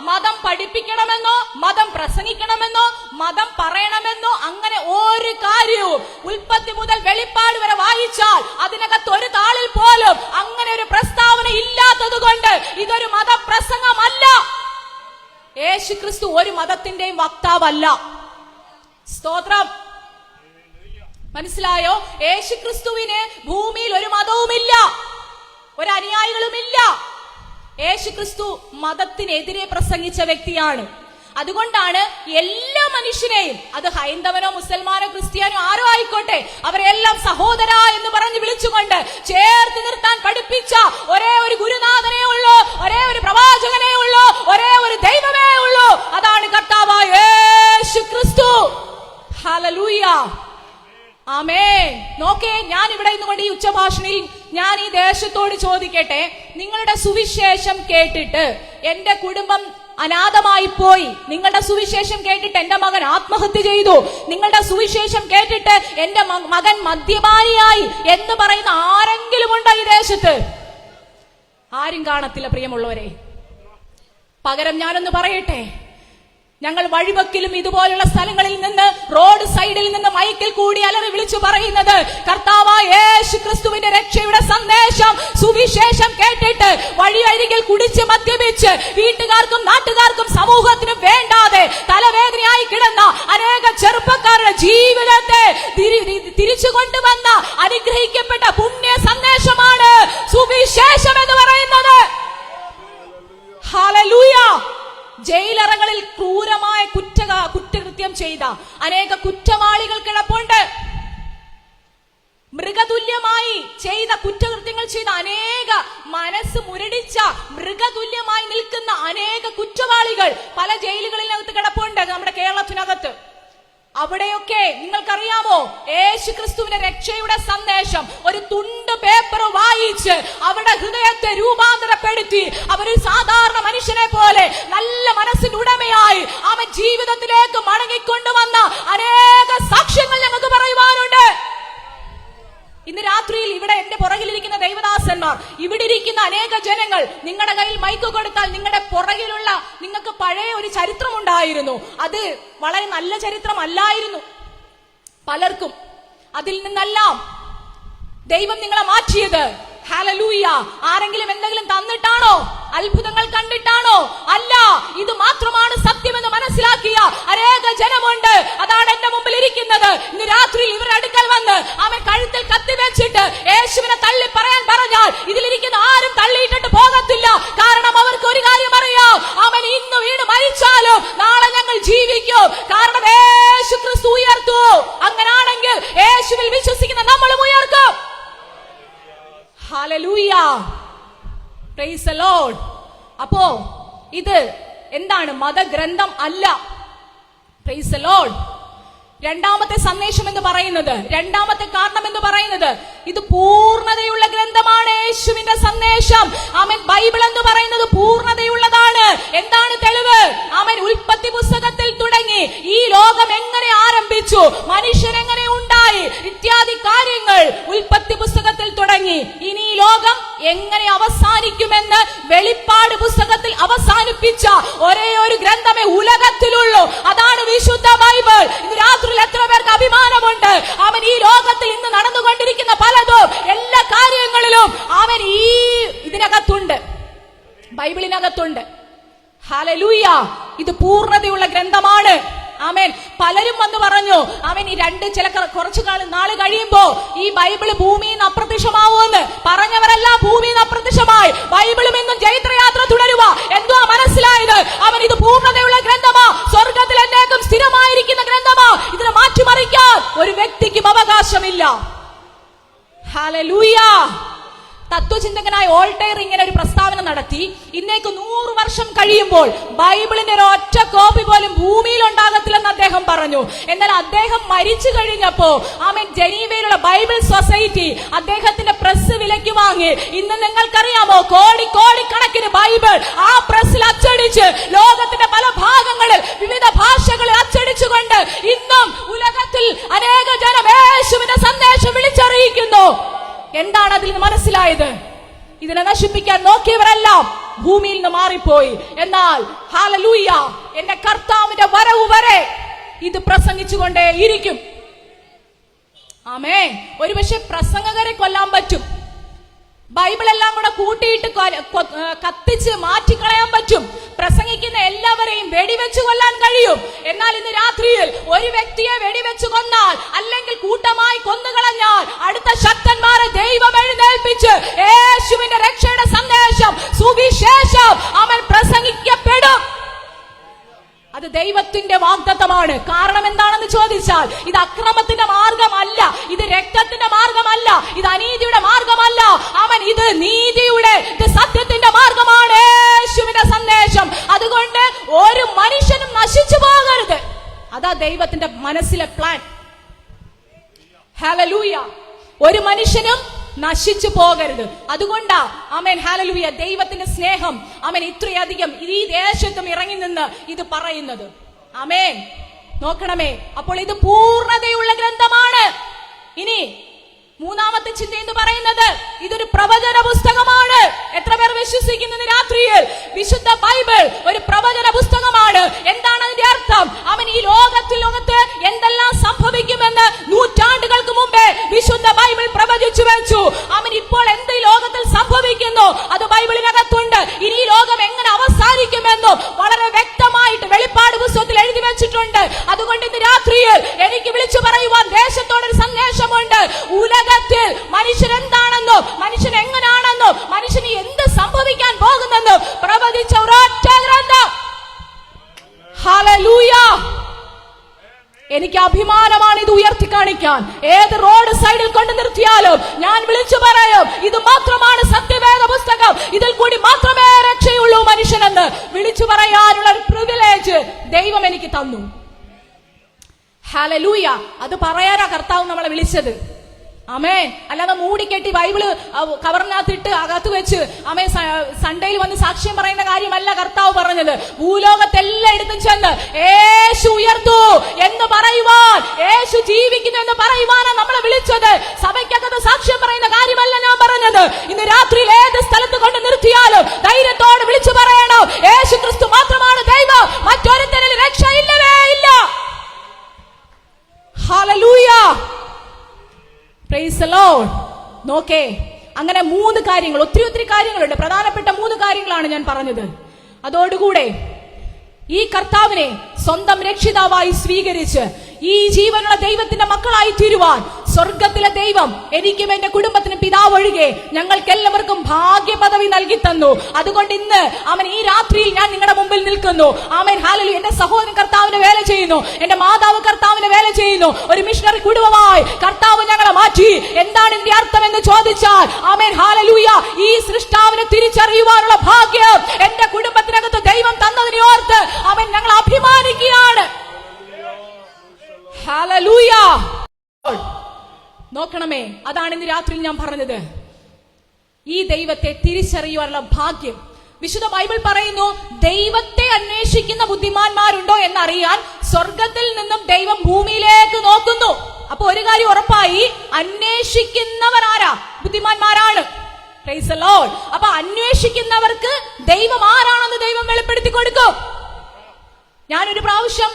മതം പഠിപ്പിക്കണമെന്നോ മതം പ്രസംഗിക്കണമെന്നോ മതം പറയണമെന്നോ അങ്ങനെ ഒരു കാര്യവും ഉൽപ്പത്തി മുതൽ വെളിപ്പാട് വരെ വായിച്ചാൽ അതിനകത്ത് ഒരു താളിൽ പോലും അങ്ങനെ ഒരു പ്രസ്താവന ഇല്ലാത്തത് കൊണ്ട് ഇതൊരു മതപ്രസംഗമല്ല. യേശു ക്രിസ്തു ഒരു മതത്തിന്റെയും വക്താവല്ല. സ്തോത്രം. മനസ്സിലായോ? യേശു ക്രിസ്തുവിന് ഭൂമിയിൽ ഒരു മതവുമില്ല, ഒരു അനുയായികളുമില്ല. യേശു ക്രിസ്തു മതത്തിനെതിരെ പ്രസംഗിച്ച വ്യക്തിയാണ്. അതുകൊണ്ടാണ് എല്ലാ മനുഷ്യനെയും, അത് ഹൈന്ദവനോ മുസൽമാനോ ക്രിസ്ത്യാനോ ആരോ ആയിക്കോട്ടെ, അവരെല്ലാം സഹോദര എന്ന് പറഞ്ഞ് വിളിച്ചുകൊണ്ട് ചേർത്ത് നിർത്താൻ പഠിപ്പിച്ച ഒരേ ഒരു ഗുരുനാഥനേ ഉള്ളൂ, ഒരേ ഒരു പ്രവാചകനേ ഉള്ളൂ, ഒരേ ഒരു ദൈവമേ ഉള്ളൂ. അതാണ് കർത്താവായ യേശു ക്രിസ്തു. ഹല്ലേലൂയ. ആമേൻ. നോക്കേ, ഞാൻ ഇവിടെ നിന്നുകൊണ്ട് ഈ ഉച്ചഭാഷണിൽ ഞാൻ ഈ ദേശത്തോട് ചോദിക്കട്ടെ, നിങ്ങളുടെ സുവിശേഷം കേട്ടിട്ട് എന്റെ കുടുംബം അനാഥമായി പോയി, നിങ്ങളുടെ സുവിശേഷം കേട്ടിട്ട് എന്റെ മകൻ ആത്മഹത്യ ചെയ്തു, നിങ്ങളുടെ സുവിശേഷം കേട്ടിട്ട് എന്റെ മകൻ മദ്യപാനിയായി എന്ന് പറയുന്ന ആരെങ്കിലും ഉണ്ടോ ഈ ദേശത്ത്? ആരും കാണത്തില്ല പ്രിയമുള്ളവരെ. പകരം ഞാനൊന്ന് പറയട്ടെ, ഞങ്ങൾ വഴിവക്കിലും ഇതുപോലുള്ള സ്ഥലങ്ങളിൽ നിന്ന്, റോഡ് സൈഡിൽ നിന്ന് മൈക്കിൽ കൂടി അലറി വിളിച്ചു പറയുന്നത് കർത്താവായ യേശു ക്രിസ്തുവിന്റെ രക്ഷയുടെ സന്ദേശം, സുവിശേഷം കേട്ടിട്ട് വഴിയരികിൽ കുടിച്ച് മദ്യപിച്ച് വീട്ടുകാർക്കും നാട്ടുകാർക്കും സമൂഹത്തിനും വേണ്ടാതെ തലവേദനയായി കിടന്ന അനേക ചെറുപ്പക്കാരുടെ ജീവിതത്തെ തിരിച്ചു കൊണ്ടുവന്ന അനുഗ്രഹിക്കപ്പെട്ട പുണ്യ സന്ദേശമാണ് സുവിശേഷം എന്ന് പറയുന്നത്. ഹല്ലേലൂയ. ജയിലറകളിൽ ക്രൂരമായ കുറ്റകൃത്യം ചെയ്ത അനേക കുറ്റവാളികൾ കിടപ്പുണ്ട്. മൃഗതുല്യമായി ചെയ്ത കുറ്റകൃത്യങ്ങൾ ചെയ്ത അനേക, മനസ്സ് മുരടിച്ച മൃഗതുല്യമായി നിൽക്കുന്ന അനേക കുറ്റവാളികൾ പല ജയിലുകളിനകത്ത് കിടപ്പുണ്ട് നമ്മുടെ കേരളത്തിനകത്ത്. അവിടെയൊക്കെ നിങ്ങൾക്കറിയാമോ, യേശു ക്രിസ്തുവിന്റെ രക്ഷയുടെ സന്ദേശം ഒരു തുണ്ട് പേപ്പർ വായിച്ച് അവരുടെ ഹൃദയത്തെ രൂപാന്തരപ്പെടുത്തി അവരൊരു സാധാരണ മനുഷ്യനെ പോലെ നല്ല മനസ്സിന്റെ ഉടമയായി അവൻ ജീവിതത്തിലേക്ക് മടങ്ങിക്കൊണ്ടുവന്ന അനേക സാക്ഷ്യങ്ങൾ ഞങ്ങൾക്ക് പറയുവാനുണ്ട്. ഇന്ന് രാത്രിയിൽ ഇവിടെ എന്റെ പുറകിലിരിക്കുന്ന ദൈവദാസന്മാർ, ഇവിടെ ഇരിക്കുന്ന അനേക ജനങ്ങൾ, നിങ്ങളുടെ കയ്യിൽ മൈക്ക് കൊടുത്താൽ നിങ്ങളുടെ പുറകിലുള്ള നിങ്ങൾക്ക് പഴയ ഒരു ചരിത്രമുണ്ടായിരുന്നു. അത് വളരെ നല്ല ചരിത്രമല്ലായിരുന്നു പലർക്കും. അതിൽ നിന്നെല്ലാം ദൈവം നിങ്ങളെ മാറ്റിയത്. ഹല്ലേലൂയ. ആരെങ്കിലും എന്തെങ്കിലും തന്നിട്ടാണോ? അത്ഭുതങ്ങൾ കണ്ടിട്ടാണോ? അല്ല, ഇത് മാത്രമാണ് സത്യമെന്ന് മനസ്സിലാക്കിയ അനേക ജനമുണ്ട്. അതാണ് എന്റെ മുമ്പിൽ ഇരിക്കുന്നത്. ഇന്ന് രാത്രി ഇവരുടെ അടുക്കൽ വന്ന് അവൻ കഴുത്തിൽ കത്തി വെച്ചിട്ട് യേശുവിനെ തള്ളി പറയാൻ പറഞ്ഞാൽ ഇതിലിരിക്കുന്ന ആരും തള്ളിയിട്ടിട്ട് പോകത്തില്ല. കാരണം അവർക്ക് ഒരു കാര്യം അറിയാം, അവൻ ഇന്ന് വീണ് മരിച്ചാലും നാളെ ഞങ്ങൾ ജീവിക്കും. കാരണം യേശു ക്രിസ്തു ഉയർത്തു. അങ്ങനാണെങ്കിൽ യേശുവിൽ വിശ്വസിക്കുന്ന നമ്മളും ഉയർക്കും. ഹല്ലേലൂയ. Praise the Lord. അപ്പോ ഇത് എന്താണ്? മതഗ്രന്ഥം അല്ല. Price the Lord. രണ്ടാമത്തെ സന്ദേശം എന്ന് പറയുന്നത്, രണ്ടാമത്തെ കാരണം എന്ന് പറയുന്നത്, ഇത് പൂർണ്ണതയുള്ള ഗ്രന്ഥമാണ്. യേശുവിന്റെ സന്ദേശം, ആമേൻ, ബൈബിൾ എന്ന് പറയുന്നത് പൂർണ്ണതയുള്ളതാണ്. എന്താണ് തെളിവ്? ആമേൻ, ഉൽപ്പത്തി പുസ്തകത്തിൽ തുടങ്ങി ഈ ലോകം എങ്ങനെ ആരംഭിച്ചു, മനുഷ്യൻ എങ്ങനെ ഉണ്ടായി, ഇത്യാദി കാര്യങ്ങൾ ഉൽപ്പത്തി പുസ്തകത്തിൽ തുടങ്ങി. ഇനി ഈ ലോകം എങ്ങനെ അവസാനിക്കുമെന്ന് വെളിപ്പാട് പുസ്തകത്തിൽ അവസാനിപ്പിച്ച ഒരേ ഒരു ഗ്രന്ഥമേ ഉലകത്തിലുള്ളൂ. അതാണ് വിശുദ്ധ ബൈബിൾ. ഇന്ന് രാത്രിയിൽ എത്ര പേർക്ക് അഭിമാനമുണ്ട്? അവൻ ഈ ലോകത്തിൽ ഇന്ന് നടന്നുകൊണ്ടിരിക്കുന്ന പലതും, എല്ലാ കാര്യങ്ങളിലും അവൻ ഈ ഇതിനകത്തുണ്ട്, ബൈബിളിനകത്തുണ്ട്. ഹല്ലേലൂയ! ഇത് പൂർണ്ണതയുള്ള ഗ്രന്ഥമാണ്. ആമേൻ. പലരും വന്ന് പറഞ്ഞു, അവൻ ഈ കുറച്ചു നാള് കഴിയുമ്പോ ഈ ബൈബിള് ഭൂമിയിൽ നിന്ന് അപ്രത്യക്ഷമാവുമെന്ന്. പറഞ്ഞവരെല്ലാം ഭൂമിയിൽ നിന്ന് അപ്രത്യക്ഷമായി. ബൈബിളും എന്നും ജൈത്രയാത്ര തുടരുക. എന്തുവാ മനസ്സിലായത്? അവൻ ഇത് പൂർണ്ണതയുള്ള ഗ്രന്ഥമാ, സ്വർഗത്തിൽ എന്നേക്കും സ്ഥിരമായിരിക്കുന്ന ഗ്രന്ഥമാ. ഇതിനെ മാറ്റിമറിക്കാൻ ഒരു വ്യക്തിക്കും അവകാശമില്ല. ഹല്ലേലൂയ! തത്വചിന്തകനായ വോൾട്ടയർ ഇങ്ങനെ ഒരു പ്രസ്താവന നടത്തി. ഇന്നേക്ക് 100 വർഷം കഴിയുമ്പോൾ ബൈബിളിന്റെ ഒരു ഒറ്റ കോപ്പി പോലും ഭൂമിയിൽ ഉണ്ടാകത്തില്ലെന്ന് അദ്ദേഹം പറഞ്ഞു. എന്നാൽ അദ്ദേഹം മരിച്ചു കഴിഞ്ഞപ്പോ ആമേൻ, ജനീവയിലുള്ള ബൈബിൾ സൊസൈറ്റി അദ്ദേഹത്തിന്റെ പ്രസ് വിലയ്ക്ക് വാങ്ങി. ഇന്ന് നിങ്ങൾക്കറിയാമോ, കോടിക്കണക്കിന് ബൈബിൾ ആ പ്രസ്സിൽ അച്ചടിച്ച് ലോകത്തിന്റെ പല ഭാഗങ്ങളിൽ വിവിധ ഭാഷകളിൽ അച്ചടിച്ചുകൊണ്ട് ഇന്നും ഉലകത്തിൽ അനേക ജനം യേശുവിന്റെ സന്ദേശം വിളിച്ചറിയിക്കുന്നു. എന്താണ് അതിൽ നിന്ന് മനസ്സിലായത്? ഇതിനെ നശിപ്പിക്കാൻ നോക്കിയവരെല്ലാം ഭൂമിയിൽ നിന്ന് മാറിപ്പോയി. എന്നാൽ ഹല്ലേലൂയ, എന്റെ കർത്താവിന്റെ വരവ് വരെ ഇത് പ്രസംഗിച്ചുകൊണ്ടേ ഇരിക്കും. ആമേൻ. ഒരുപക്ഷെ പ്രസംഗകരെ കൊല്ലാൻ പറ്റും, ബൈബിൾ എല്ലാം കൂടെ കൂട്ടിയിട്ട് കത്തിച്ച് മാറ്റിക്കളയാൻ പറ്റും, പ്രസംഗിക്കുന്ന എല്ലാവരെയും വെടിവെച്ച് കൊല്ലാൻ കഴിയും. എന്നാൽ ഇന്ന് രാത്രിയിൽ ഒരു വ്യക്തിയെ വെടിവെച്ച് കൊന്നാൽ, അല്ലെങ്കിൽ കൂട്ടമായി കൊന്നുകളഞ്ഞാൽ, അടുത്ത ശക്തന്മാരെ ദൈവം എഴുന്നേൽപ്പിച്ച് യേശുവിന്റെ രക്ഷയുടെ സന്ദേശം, സുവിശേഷം അവൻ പ്രസംഗിക്കപ്പെടും. അത് ദൈവത്തിന്റെ വാഗ്ദത്തമാണ്. കാരണം എന്താണെന്ന് ചോദിച്ചാൽ, ഇത് അക്രമത്തിന്റെ മാർഗമല്ല, ഇത് രക്തത്തിന്റെ മാർഗമല്ല, ഇത് അനീതിയുടെ മാർഗമല്ല. ഇത് നീതിയുടെ, ഇത് സത്യത്തിന്റെ മാർഗമാണ്, യേശുവിന്റെ സന്ദേശം. അതുകൊണ്ട് ഒരു മനുഷ്യനും നശിച്ചു പോകരുത്. അതാ ദൈവത്തിന്റെ മനസ്സിലെ പ്ലാൻ. ഹല്ലേലൂയ! ഒരു മനുഷ്യനും നശിച്ചു പോകരുത്. അതുകൊണ്ടാ ആമേൻ, ഹല്ലേലൂയ, ദൈവത്തിന്റെ സ്നേഹം അവൻ ഇത്രയധികം ഈ ദേശത്തും ഇറങ്ങി നിന്ന് ഇത് പറയുന്നത്. ആമേൻ. നോക്കണമേ, അപ്പോൾ ഇത് പൂർണ്ണതയുള്ള ഗ്രന്ഥമാണ്. ഇനി മൂന്നാമത്തെ ചിന്ത എന്ന് പറയുന്നത്, ഇതൊരു പ്രവചന പുസ്തകമാണ്. എത്ര പേർ വിശ്വസിക്കുന്നു രാത്രിയിൽ വിശുദ്ധ ബൈബിൾ ഒരു പ്രവചന പുസ്തകമാണ്? എന്താണ് അതിന്റെ അർത്ഥം? അവൻ ഈ ലോകത്ത് എന്തെല്ലാം സംഭവിക്കുമെന്ന് നൂറ്റാണ്ടുകൾക്ക് മുമ്പേ വിശുദ്ധ ബൈബിൾ പ്രവചിച്ചു വെച്ചു. അവൻ ഇപ്പോൾ എന്ത് ഈ ലോകത്തിൽ സംഭവിക്കുന്നു അത് ബൈബിളിനകത്തുണ്ട്. ഇനി ഈ ലോകം എങ്ങനെ അവസാനിക്കുമെന്നും വളരെ വ്യക്തമായിട്ട് വെളിപ്പാട് പുസ്തകത്തിൽ എഴുതി വെച്ചിട്ടുണ്ട്. അതുകൊണ്ട് ഇന്ന് രാത്രിയിൽ എനിക്ക് വിളിച്ചു പറയുവാൻ ദേശത്തോടൊരു സന്ദേശമുണ്ട്. ഉലകത്തിൽ മനുഷ്യൻ എന്താണെന്നോ, മനുഷ്യൻ എങ്ങനെയാണെന്നോ, മനുഷ്യന് എന്ത് സംഭവിക്കാൻ പോകുന്നെന്നോ പ്രവചിച്ച ഒരൊറ്റ ഗ്രന്ഥം. ഹല്ലേലൂയ! എനിക്ക് അഭിമാനമാണ് ഇത് ഉയർത്തി കാണിക്കാൻ. ഏത് റോഡ് സൈഡിൽ കൊണ്ട് നിർത്തിയാലും ഞാൻ വിളിച്ചു പറയും, ഇത് മാത്രമാണ് സത്യവേദ പുസ്തകം, ഇതിൽ കൂടി മാത്രമേ രക്ഷയുള്ളൂ മനുഷ്യനെന്ന് വിളിച്ചു പറയാനുള്ള ഒരു പ്രിവിലേജ് ദൈവം എനിക്ക് തന്നു. ഹല്ലേലൂയ! അത് പറയാനാ കർത്താവ് നമ്മളെ വിളിച്ചത്. ആമേൻ. അല്ലാതെ മൂടിക്കെട്ടി ബൈബിള് കവറിനകത്തിട്ട് അകത്ത് വെച്ച് ആമേൻ സൺഡേയിൽ വന്ന് സാക്ഷ്യം പറയുന്ന കാര്യമല്ല കർത്താവ് പറഞ്ഞത്. ഭൂലോകത്തെല്ലായിടത്തും ചെന്ന് യേശു ഉയർത്തു എന്ന് പറയുവാൻ, യേശു ജീവിക്കുന്നു എന്ന് പറയുവാനാണ് നമ്മളെ വിളിച്ചത്. സഭയ്ക്കകത്ത് സാക്ഷ്യം പറയുന്ന കാര്യമല്ല ഞാൻ പറഞ്ഞത്. ഇന്ന് രാത്രിയിൽ ഏത് സ്ഥലത്ത് കൊണ്ട് നിർത്തിയാലും ധൈര്യത്തോടെ വിളിച്ചു പറയണം, യേശു ക്രിസ്തു മാത്രമാണ് ദൈവം, മറ്റൊരുത്തരിൽ രക്ഷയില്ലവേ ഇല്ല. ഹല്ലേലൂയ! Praise the Lord. നോക്കേ, അങ്ങനെ 3 കാര്യങ്ങൾ, ഒത്തിരി കാര്യങ്ങളുണ്ട്. പ്രധാനപ്പെട്ട 3 കാര്യങ്ങളാണ് ഞാൻ പറഞ്ഞത്. അതോടുകൂടെ ഈ കർത്താവിനെ സ്വന്തം രക്ഷിതാവായി സ്വീകരിച്ച് ഈ ജീവനുള്ള ദൈവത്തിന്റെ മക്കളായി തീരുവാൻ സ്വർഗത്തിലെ ദൈവം എനിക്കും എന്റെ കുടുംബത്തിനും പിതാവ് ഒഴികെ ഞങ്ങൾക്ക് എല്ലാവർക്കും ഭാഗ്യ പദവി നൽകി തന്നു. അതുകൊണ്ട് ഇന്ന് അവൻ ഈ രാത്രിയിൽ ഞാൻ നിങ്ങളുടെ മുമ്പിൽ നിൽക്കുന്നു. ആമേൻ. ഹല്ലേലൂയ! എന്റെ സഹോദരൻ കർത്താവിന് വേല ചെയ്യുന്നു, എന്റെ മാതാവ് കർത്താവിന് വേല ചെയ്യുന്നു. ഒരു മിഷണറി കുടുംബമായി കർത്താവ് ഞങ്ങളെ മാറ്റി. എന്താണ് ഇതിന്റെ അർത്ഥം എന്ന് ചോദിച്ചാൽ, ആമേൻ, ഹല്ലേലൂയ, ഈ സൃഷ്ടാവിനെ തിരിച്ചറിയുവാനുള്ള ഭാഗ്യം എന്റെ കുടുംബത്തിനകത്ത് ദൈവം തന്നതിനെ ഓർത്ത് അവൻ ഞങ്ങൾ അഭിമാനിക്കുകയാണ്. ഹല്ലേലൂയ! നോക്കണമേ, അതാണ് ഇന്ന് രാത്രി ഞാൻ പറഞ്ഞത്. ഈ ദൈവത്തെ തിരിച്ചറിയുവാനുള്ള ഭാഗ്യം വിശുദ്ധ ബൈബിൾ പറയുന്നു. ദൈവത്തെ അന്വേഷിക്കുന്ന ബുദ്ധിമാന്മാരുണ്ടോ എന്നറിയാൻ സ്വർഗത്തിൽ നിന്നും ദൈവം ഭൂമിയിലേക്ക് നോക്കുന്നു. അപ്പൊ ഒരു കാര്യം ഉറപ്പായി, അന്വേഷിക്കുന്നവർ ആരാ? ബുദ്ധിമാന്മാരാണ്. Praise the lord. അപ്പൊ അന്വേഷിക്കുന്നവർക്ക് ദൈവം ആരാണെന്ന് ദൈവം വെളിപ്പെടുത്തി കൊടുക്കും. ഞാനൊരു പ്രാവശ്യം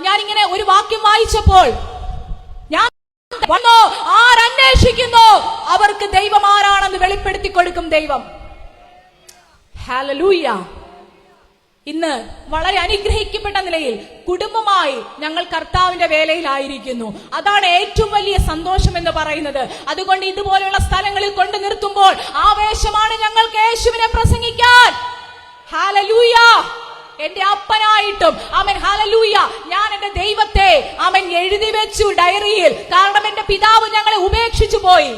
ഞാനിങ്ങനെ ഒരു വാക്യം വായിച്ചപ്പോൾ ഞാൻ ആരന്വേഷിക്കുന്നു അവർക്ക് ദൈവം ആരാണെന്ന് വെളിപ്പെടുത്തി കൊടുക്കും ദൈവം. ഹല്ലേലൂയ. ഇന്ന് വളരെ അനുഗ്രഹിക്കപ്പെട്ട നിലയിൽ കുടുംബമായി ഞങ്ങൾ കർത്താവിന്റെ വേലയിലായിരിക്കുന്നു. അതാണ് ഏറ്റവും വലിയ സന്തോഷം എന്ന് പറയുന്നത്. അതുകൊണ്ട് ഇതുപോലെയുള്ള സ്ഥലങ്ങളിൽ കൊണ്ടു നിർത്തുമ്പോൾ ആവേശമാണ് ഞങ്ങൾക്ക് യേശുവിനെ പ്രസംഗിക്കാൻ. ഹല്ലേലൂയ. എന്റെ അപ്പനായിട്ടും അവൻ ഹല്ലേലൂയ ഞാൻ എന്റെ ദൈവത്തെ അവൻ എഴുതി വെച്ചു ഡയറിയിൽ. കാരണം എന്റെ പിതാവ് ഞങ്ങളെ ഉപേക്ഷിച്ചു പോയി.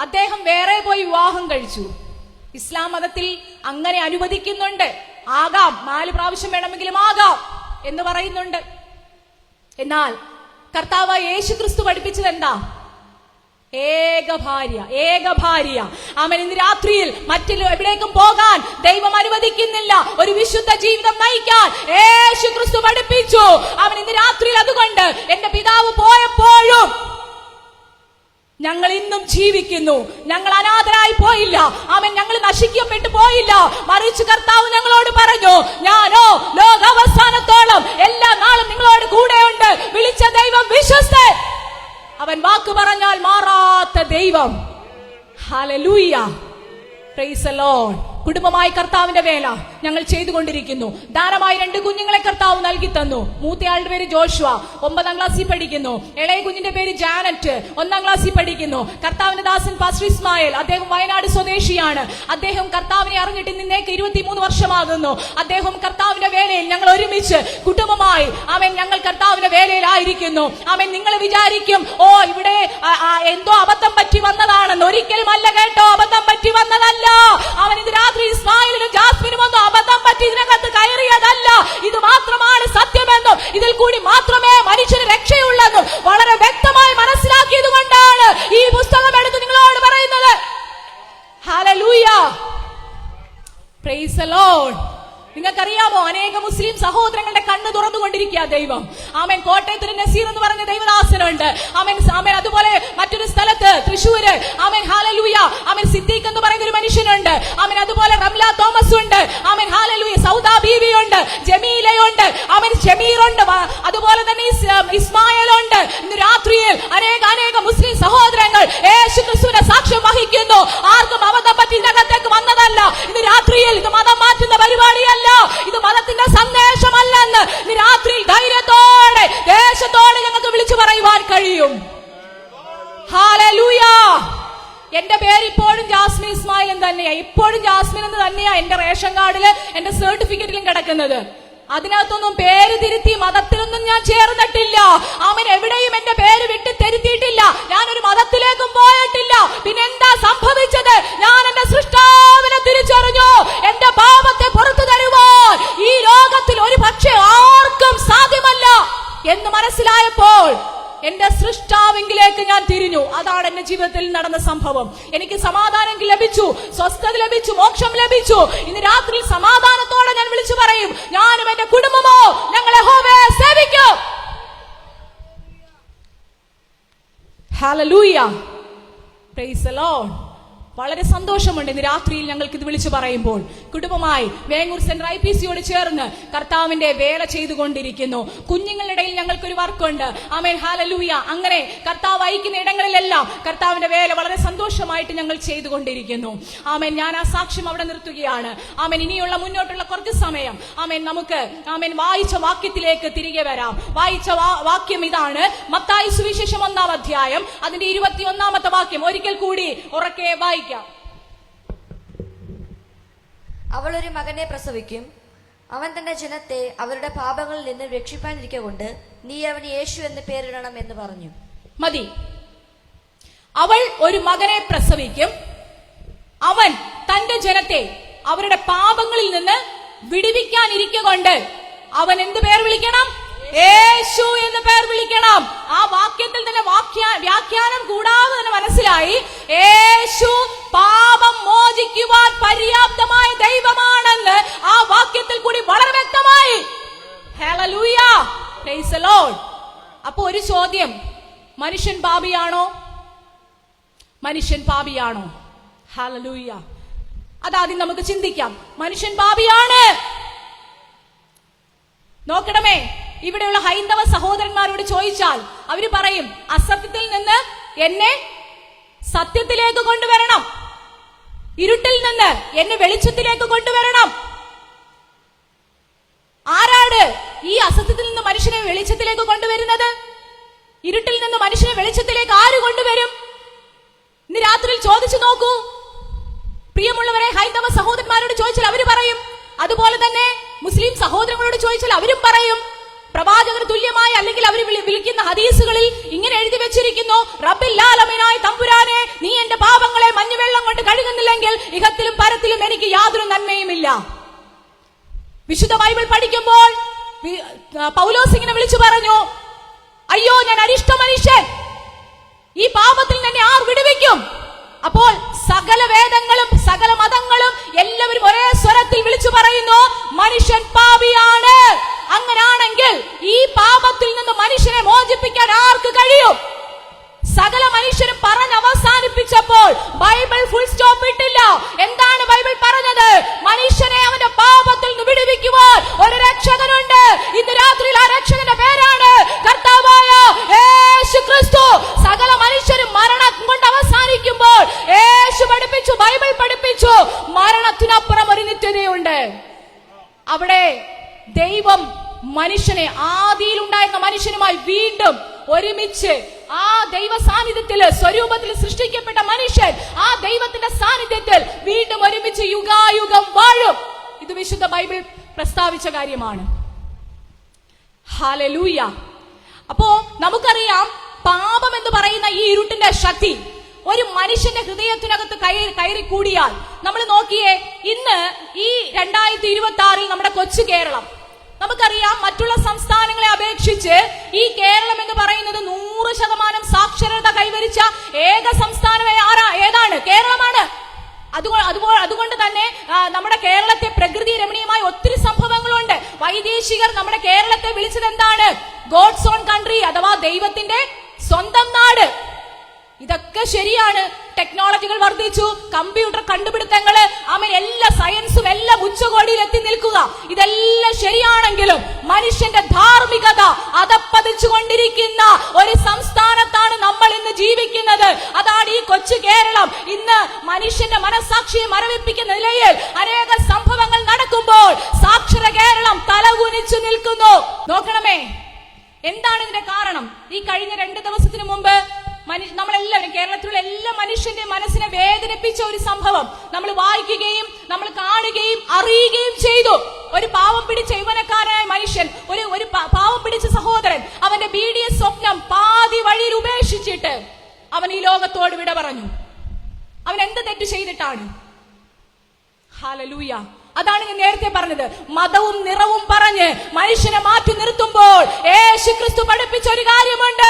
അദ്ദേഹം വേറെ പോയി വിവാഹം കഴിച്ചു. ഇസ്ലാം മതത്തിൽ അങ്ങനെ അനുവദിക്കുന്നുണ്ട്. ആകാം, 4 പ്രാവശ്യം വേണമെങ്കിലും ആകാം എന്ന് പറയുന്നുണ്ട്. എന്നാൽ കർത്താവ് യേശു ക്രിസ്തു പഠിപ്പിച്ചത് എന്താ? ഏക ഭാര്യ. അവൻ ഇന്ന് രാത്രിയിൽ മറ്റുള്ള എവിടേക്കും പോകാൻ ദൈവം അനുവദിക്കുന്നില്ല. ഒരു വിശുദ്ധ ജീവിതം നയിക്കാൻ യേശു ക്രിസ്തു പഠിപ്പിച്ചു. അവൻ ഇന്ന് രാത്രിയിൽ അതുകൊണ്ട് എന്റെ പിതാവ് പോയപ്പോഴും ഞങ്ങൾ ഇന്നും ജീവിക്കുന്നു. ഞങ്ങൾ അനാഥരായി പോയില്ല. അവൻ ഞങ്ങൾ നശിക്കപ്പെട്ടു പോയില്ല. മറിച്ച് കർത്താവ് ഞങ്ങളോട് പറഞ്ഞു, ഞാനോ ലോകാവസാനത്തോളം എല്ലാ നാളും നിങ്ങളോട് കൂടെയുണ്ട്. വിളിച്ച ദൈവം വിശ്വസ്തൻ. അവൻ വാക്ക് പറഞ്ഞാൽ മാറാത്ത ദൈവം. ഹല്ലേലൂയ. Praise the Lord. കുടുംബമായി കർത്താവിന്റെ വേല ഞങ്ങൾ ചെയ്തുകൊണ്ടിരിക്കുന്നു. ദാനമായി 2 കുഞ്ഞുങ്ങളെ കർത്താവ് നൽകി തന്നു. മൂത്തയാളുടെ പേര് ജോഷുവ, 9ാം ക്ലാസ്സിൽ പഠിക്കുന്നു. ഇളയ കുഞ്ഞിന്റെ പേര് ജാനറ്റ്, 1ാം ക്ലാസ്സിൽ പഠിക്കുന്നു. കർത്താവിന്റെ ദാസൻ പാസ്റ്റർ ഇസ്മായിൽ, അദ്ദേഹം വയനാട് സ്വദേശിയാണ്. അദ്ദേഹം കർത്താവിനെ അറിഞ്ഞിട്ട് ഇന്നേക്ക് 23 വർഷമാകുന്നു. അദ്ദേഹം കർത്താവിന്റെ വേലയിൽ ഞങ്ങൾ ഒരുമിച്ച് കുടുംബമായി ഞങ്ങൾ കർത്താവിന്റെ വേലയിലായിരിക്കുന്നു. നിങ്ങൾ വിചാരിക്കും, ഓ ഇവിടെ എന്തോ അബദ്ധം പറ്റി വന്നതാണെന്ന്. ഒരിക്കലും അല്ല കേട്ടോ, അബദ്ധം പറ്റി വന്നതല്ല. ഇത് രാത്രി ഇസ്മായിലിനും ജാസ്മിനും ഒന്നും അബദ്ധം പറ്റി ഇതിനകത്ത് കയറിയതല്ല. ഇത് മാത്രമാണ് സത്യമെന്നും ഇതിൽ കൂടി മാത്രമേ മനുഷ്യന് രക്ഷയുള്ളെന്നും വളരെ വ്യക്തമായി മനസ്സിലാക്കിയത് കൊണ്ടാണ് ഈ പുസ്തകം എടുത്ത് നിങ്ങളോട് പറയുന്നത്. ഹല്ലേലൂയ. Praise the Lord. നിങ്ങൾക്കറിയാമോ, അനേക മുസ്ലിം സഹോദരങ്ങളുടെ കണ്ണ് തുറന്നുകൊണ്ടിരിക്കുക ദൈവം. ആമേൻ. കോട്ടയത്തിന് നസീർ എന്ന് പറഞ്ഞ ദൈവദാസനുണ്ട്. ആമേൻ. അതുപോലെ മറ്റൊരു സ്ഥലത്ത് തൃശ്ശൂര് ആമേൻ ഹല്ലേലൂയ സിദ്ദീഖ് എന്ന് പറയുന്ന ഒരു മനുഷ്യനുണ്ട്. ആമേൻ. അതുപോലെ റംല തോമസ് ഉണ്ട്. Amen hallelujah. സൗദാ ബീവി ഉണ്ട്, ജമീലയുണ്ട്, ആമേൻ ഷമീറുണ്ട്, അതുപോലെ തന്നെ ഇസ്മായിൽ ഉണ്ട്. ഇന്ന് രാത്രിയിൽ അനേക മുസ്ലിം സഹോദരങ്ങൾ യേശു ക്രിസ്തുവിന്റെ സാക്ഷ്യം വഹിക്കുന്നു. ആർക്കും അബദ്ധം പറ്റി ഇതിനകത്തേക്ക് വന്നതല്ല. ഇന്ന് രാത്രിയിൽ ഇത് മതം മാറ്റുന്ന പരിപാടിയല്ല. ഇത് മതത്തിന്റെ സന്ദേശമല്ലെന്ന് ഇന്ന് രാത്രിയിൽ ധൈര്യത്തോടെ ദേശത്തോടെ ഞങ്ങൾക്ക് വിളിച്ചു പറയുവാൻ കഴിയും. ഹല്ലേലൂയ. എന്റെ പേര് ഇപ്പോഴും ജാസ്മിൻ ഇസ്മായിൽ എന്ന് തന്നെയാ. ഇപ്പോഴും ജാസ്മിൻ എന്ന് തന്നെയാ എന്റെ റേഷൻ കാർഡില് എന്റെ സർട്ടിഫിക്കറ്റിലും കിടക്കുന്നത്. അതിനകത്തൊന്നും പേര് തിരുത്തി മതത്തിലൊന്നും ഞാൻ ചേർന്നിട്ടില്ല. അവൻ എവിടെയും എന്റെ പേര് വിട്ട് തിരുത്തിയിട്ടില്ല. ഞാനൊരു മതത്തിലേക്കും പോയിട്ടില്ല. പിന്നെ എന്താ സംഭവിച്ചത്? ഞാൻ എന്റെ സൃഷ്ടാവിനെ തിരിച്ചറിഞ്ഞു. എന്റെ പാപത്തെ പുറത്തു തരുവാൻ ഈ ലോകത്തിൽ ഒരു പക്ഷേ ആർക്കും സാധ്യമല്ല എന്ന് മനസ്സിലായപ്പോൾ എന്റെ സൃഷ്ടാവിലേക്ക് ഞാൻ തിരിഞ്ഞു. അതാണ് എന്റെ ജീവിതത്തിൽ നടന്ന സംഭവം. എനിക്ക് സമാധാനം ലഭിച്ചു, സ്വസ്ഥത ലഭിച്ചു, മോക്ഷം ലഭിച്ചു. ഇന്ന് രാത്രി സമാധാനത്തോടെ ഞാൻ വിളിച്ചു പറയും, ഞാനും എന്റെ കുടുംബമോ ഞങ്ങൾ യഹോവയെ സേവിക്കും. ഹല്ലേലൂയ. Praise the Lord. വളരെ സന്തോഷമുണ്ട് ഇന്ന് രാത്രിയിൽ ഞങ്ങൾക്ക് ഇത് വിളിച്ചു പറയുമ്പോൾ. കുടുംബമായി വേങ്ങൂർ സെന്റർ IPCയോട് ചേർന്ന് കർത്താവിന്റെ വേല ചെയ്തുകൊണ്ടിരിക്കുന്നു. കുഞ്ഞുങ്ങളുടെ ഇടയിൽ ഞങ്ങൾക്കൊരു വർക്കുണ്ട്. Amen hallelujah. അങ്ങനെ കർത്താവ് അയക്കുന്ന ഇടങ്ങളിലെല്ലാം കർത്താവിന്റെ വേല വളരെ സന്തോഷമായിട്ട് ഞങ്ങൾ ചെയ്തുകൊണ്ടിരിക്കുന്നു. ആമേൻ. ഞാൻ ആ സാക്ഷ്യം അവിടെ നിർത്തുകയാണ്. ആമേൻ. ഇനിയുള്ള മുന്നോട്ടുള്ള കുറച്ച് സമയം നമുക്ക് വായിച്ച വാക്യത്തിലേക്ക് തിരികെ വരാം. വായിച്ച വാക്യം ഇതാണ്. മത്തായി സുവിശേഷം 1-ാം അധ്യായം അതിന്റെ 21-ാമത്തെ വാക്യം ഒരിക്കൽ കൂടി ഉറക്കെ വായിക്കാം. അവൾ ഒരു മകനെ പ്രസവിക്കും. അവൻ തന്റെ ജനത്തെ അവരുടെ പാപങ്ങളിൽ നിന്ന് രക്ഷിപ്പാനിരിക്കൊണ്ട് നീ അവന് യേശു എന്ന് പേരിടണം എന്ന് പറഞ്ഞു. മതി. അവൾ ഒരു മകനെ പ്രസവിക്കും. അവൻ തന്റെ ജനത്തെ അവരുടെ പാപങ്ങളിൽ നിന്ന് വിടുവിക്കാനിരിക്കൊണ്ട് അവൻ എന്ത് പേർ വിളിക്കണം? യേശു എന്ന് പേർ വിളിക്കണം. ആ വാക്യത്തിൽ തന്നെ വ്യാഖ്യാനം കൂടാതെ തന്നെ മനസ്സിലായി, യേശു പാപം മോചിക്കുവാൻ പര്യാപ്തമായ ദൈവമാണെന്ന് ആ വാക്യത്തിൽ കൂടി വളരെ വ്യക്തമായി. Hallelujah, praise the lord. അപ്പൊ ഒരു ചോദ്യം, മനുഷ്യൻ പാപിയാണോ? മനുഷ്യൻ പാപിയാണോ? ഹല്ലേലൂയ. അതാദ്യം നമുക്ക് ചിന്തിക്കാം. മനുഷ്യൻ പാപിയാണ്. നോക്കണമേ, ഇവിടെയുള്ള ഹൈന്ദവ സഹോദരന്മാരോട് ചോദിച്ചാൽ അവര് പറയും, അസത്യത്തിൽ നിന്ന് എന്നെ സത്യത്തിലേക്ക് കൊണ്ടുവരണം, ഇരുട്ടിൽ നിന്ന് എന്നെ വെളിച്ചത്തിലേക്ക് കൊണ്ടുവരണം. ആരാണ് ഈ അസത്യത്തിൽ നിന്ന് മനുഷ്യനെ വെളിച്ചത്തിലേക്ക് കൊണ്ടുവരുന്നത്? ഇരുട്ടിൽ നിന്ന് മനുഷ്യനെ വെളിച്ചത്തിലേക്ക് ആര് കൊണ്ടുവരും? ഇന്ന് രാത്രിയിൽ ചോദിച്ചു നോക്കൂ. പ്രിയമുള്ളവരെ, ഹൈന്ദവ സഹോദരന്മാരോട് ചോദിച്ചാൽ അവര് പറയും. അതുപോലെ തന്നെ മുസ്ലിം സഹോദരങ്ങളോട് ചോദിച്ചാൽ അവരും പറയും. പ്രവാചകർ തുല്യമായി അല്ലെങ്കിൽ അവർ വിളിക്കുന്ന ഹദീസുകളിൽ ഇങ്ങനെ എഴുതി വെച്ചിരിക്കുന്നു, റബ്ബിൽ ആലമീനായ തമ്പുരാനെ, നീ എന്റെ പാപങ്ങളെ മഞ്ഞുവെള്ളം കൊണ്ട് കഴുകുന്നില്ലെങ്കിൽ ഇഹത്തിലും പരത്തിലും എനിക്ക് യാതൊരു നന്മയുമില്ല. വിശുദ്ധ ബൈബിൾ പഠിക്കുമ്പോൾ പൗലോസ് ഇങ്ങനെ വിളിച്ചു പറഞ്ഞു, അയ്യോ ഞാൻ അരിഷ്ട മനുഷ്യൻ, ഈ പാപത്തിൽ തന്നെ ആർ വിടുവിക്കും? അപ്പോൾ സകല വേദങ്ങളും സകല മതങ്ങളും എല്ലാവരും ഒരേ സ്വരത്തിൽ വിളിച്ചു പറയുന്നു, മനുഷ്യൻ പാപിയാണ്. അങ്ങനാണെങ്കിൽ ഈ പാപത്തിൽ നിന്ന് മനുഷ്യനെ മോചിപ്പിക്കാൻ ആർക്ക് കഴിയും? സകല മനുഷ്യരും പറഞ്ഞ് അവസാനിപ്പിച്ചപ്പോൾ ബൈബിൾ ഫുൾ സ്റ്റോപ്പ് ഇട്ടില്ല. എന്താണ് ബൈബിൾ പറഞ്ഞത്? മനുഷ്യനെ അവന്റെ പാപത്തിൽ നിന്ന് വിടുവിക്കുവാൻ ഒരു രക്ഷകനുണ്ട്. ഇന്ന് രാത്രിയിൽ ആ രക്ഷകന്റെ പേരാണ് കർത്താവായ യേശു ക്രിസ്തു. സകല മനുഷ്യരും മരണം കൊണ്ട് അവസാനിക്കുമ്പോൾ യേശു പഠിപ്പിച്ചു, ബൈബിൾ പഠിപ്പിച്ചു, മരണത്തിനപ്പുറം ഒരു നിത്യതയുണ്ട്. അവിടെ ദൈവം മനുഷ്യനെ, ആദിയിൽ ഉണ്ടായിരുന്ന മനുഷ്യനുമായി വീണ്ടും ഒരുമിച്ച് ആ ദൈവ സാന്നിധ്യത്തിൽ, സ്വരൂപത്തിൽ സൃഷ്ടിക്കപ്പെട്ട മനുഷ്യൻ ആ ദൈവത്തിന്റെ സാന്നിധ്യത്തിൽ വീണ്ടും ഒരുമിച്ച് യുഗായുഗം വാഴും. ഇത് വിശുദ്ധ ബൈബിൾ പ്രസ്താവിച്ച കാര്യമാണ്. ഹല്ലേലൂയ. അപ്പോ നമുക്കറിയാം, പാപം എന്ന് പറയുന്ന ഈ ഇരുട്ടിന്റെ ശക്തി ഒരു മനുഷ്യന്റെ ഹൃദയത്തിനകത്ത് കയറി കൂടിയാൽ, നമ്മൾ നോക്കിയേ, ഇന്ന് ഈ 2026 നമ്മുടെ കൊച്ചു കേരളം, നമുക്കറിയാം മറ്റുള്ള സംസ്ഥാനങ്ങളെ അപേക്ഷിച്ച് ഈ കേരളം എന്ന് പറയുന്നത് 100% സാക്ഷരത കൈവരിച്ച ഏക സംസ്ഥാനം ഏതാണ്? കേരളമാണ്. അതുകൊണ്ട് തന്നെ നമ്മുടെ കേരളത്തെ പ്രകൃതി രമണീയമായ ഒത്തിരി സംഭവങ്ങളുണ്ട്. വൈദേശികർ നമ്മുടെ കേരളത്തെ വിളിച്ചത് എന്താണ്? ഗോഡ്സ് ഓൺ കൺട്രി, അഥവാ ദൈവത്തിന്റെ സ്വന്തം നാട്. ഇതൊക്കെ ശരിയാണ്. ടെക്നോളജികൾ വർദ്ധിച്ചു, കമ്പ്യൂട്ടർ കണ്ടുപിടുത്തങ്ങള്, എല്ലാ സയൻസും എല്ലാം ഉച്ചകോടിയിൽ എത്തി നിൽക്കുക. ഇതെല്ലാം ശരിയാണെങ്കിലും മനുഷ്യന്റെ ധാർമ്മികത അധപ്പതിച്ചുകൊണ്ടിരിക്കുന്ന ഒരു സംസ്ഥാനത്താണ് നമ്മൾ ഇന്ന് ജീവിക്കുന്നത്. അതാണ് ഈ കൊച്ചു കേരളം. ഇന്ന് മനുഷ്യന്റെ മനസാക്ഷിയെ മരവിപ്പിക്കുന്ന നിലയിൽ അനേക സംഭവങ്ങൾ നടക്കുമ്പോൾ സാക്ഷര കേരളം തലകുനിച്ചു നിൽക്കുന്നു. നോക്കണമേ, എന്താണ് ഇതിന്റെ കാരണം? ഈ കഴിഞ്ഞ 2 ദിവസത്തിന് മുമ്പ് നമ്മളെല്ലാവരും, കേരളത്തിലുള്ള എല്ലാ മനുഷ്യന്റെ മനസ്സിനെ വേദനിപ്പിച്ച ഒരു സംഭവം നമ്മൾ വായിക്കുകയും നമ്മൾ കാണുകയും അറിയുകയും ചെയ്തു. ഒരു പാവം പിടിച്ച യൗവനക്കാരനായ മനുഷ്യൻ, ഒരു പാവം പിടിച്ച സഹോദരൻ, അവന്റെ BDS സ്വപ്നം പാതി വഴിയിൽ ഉപേക്ഷിച്ചിട്ട് അവൻ ഈ ലോകത്തോട് വിട പറഞ്ഞു. അവൻ എന്ത് തെറ്റ് ചെയ്തിട്ടാണ്? ഹല്ലേലൂയ. അതാണ് ഞാൻ നേരത്തെ പറഞ്ഞത്. മതവും നിറവും പറഞ്ഞ് മനുഷ്യനെ മാറ്റി നിർത്തുമ്പോൾ യേശു ക്രിസ്തു പഠിപ്പിച്ച ഒരു കാര്യമുണ്ട്.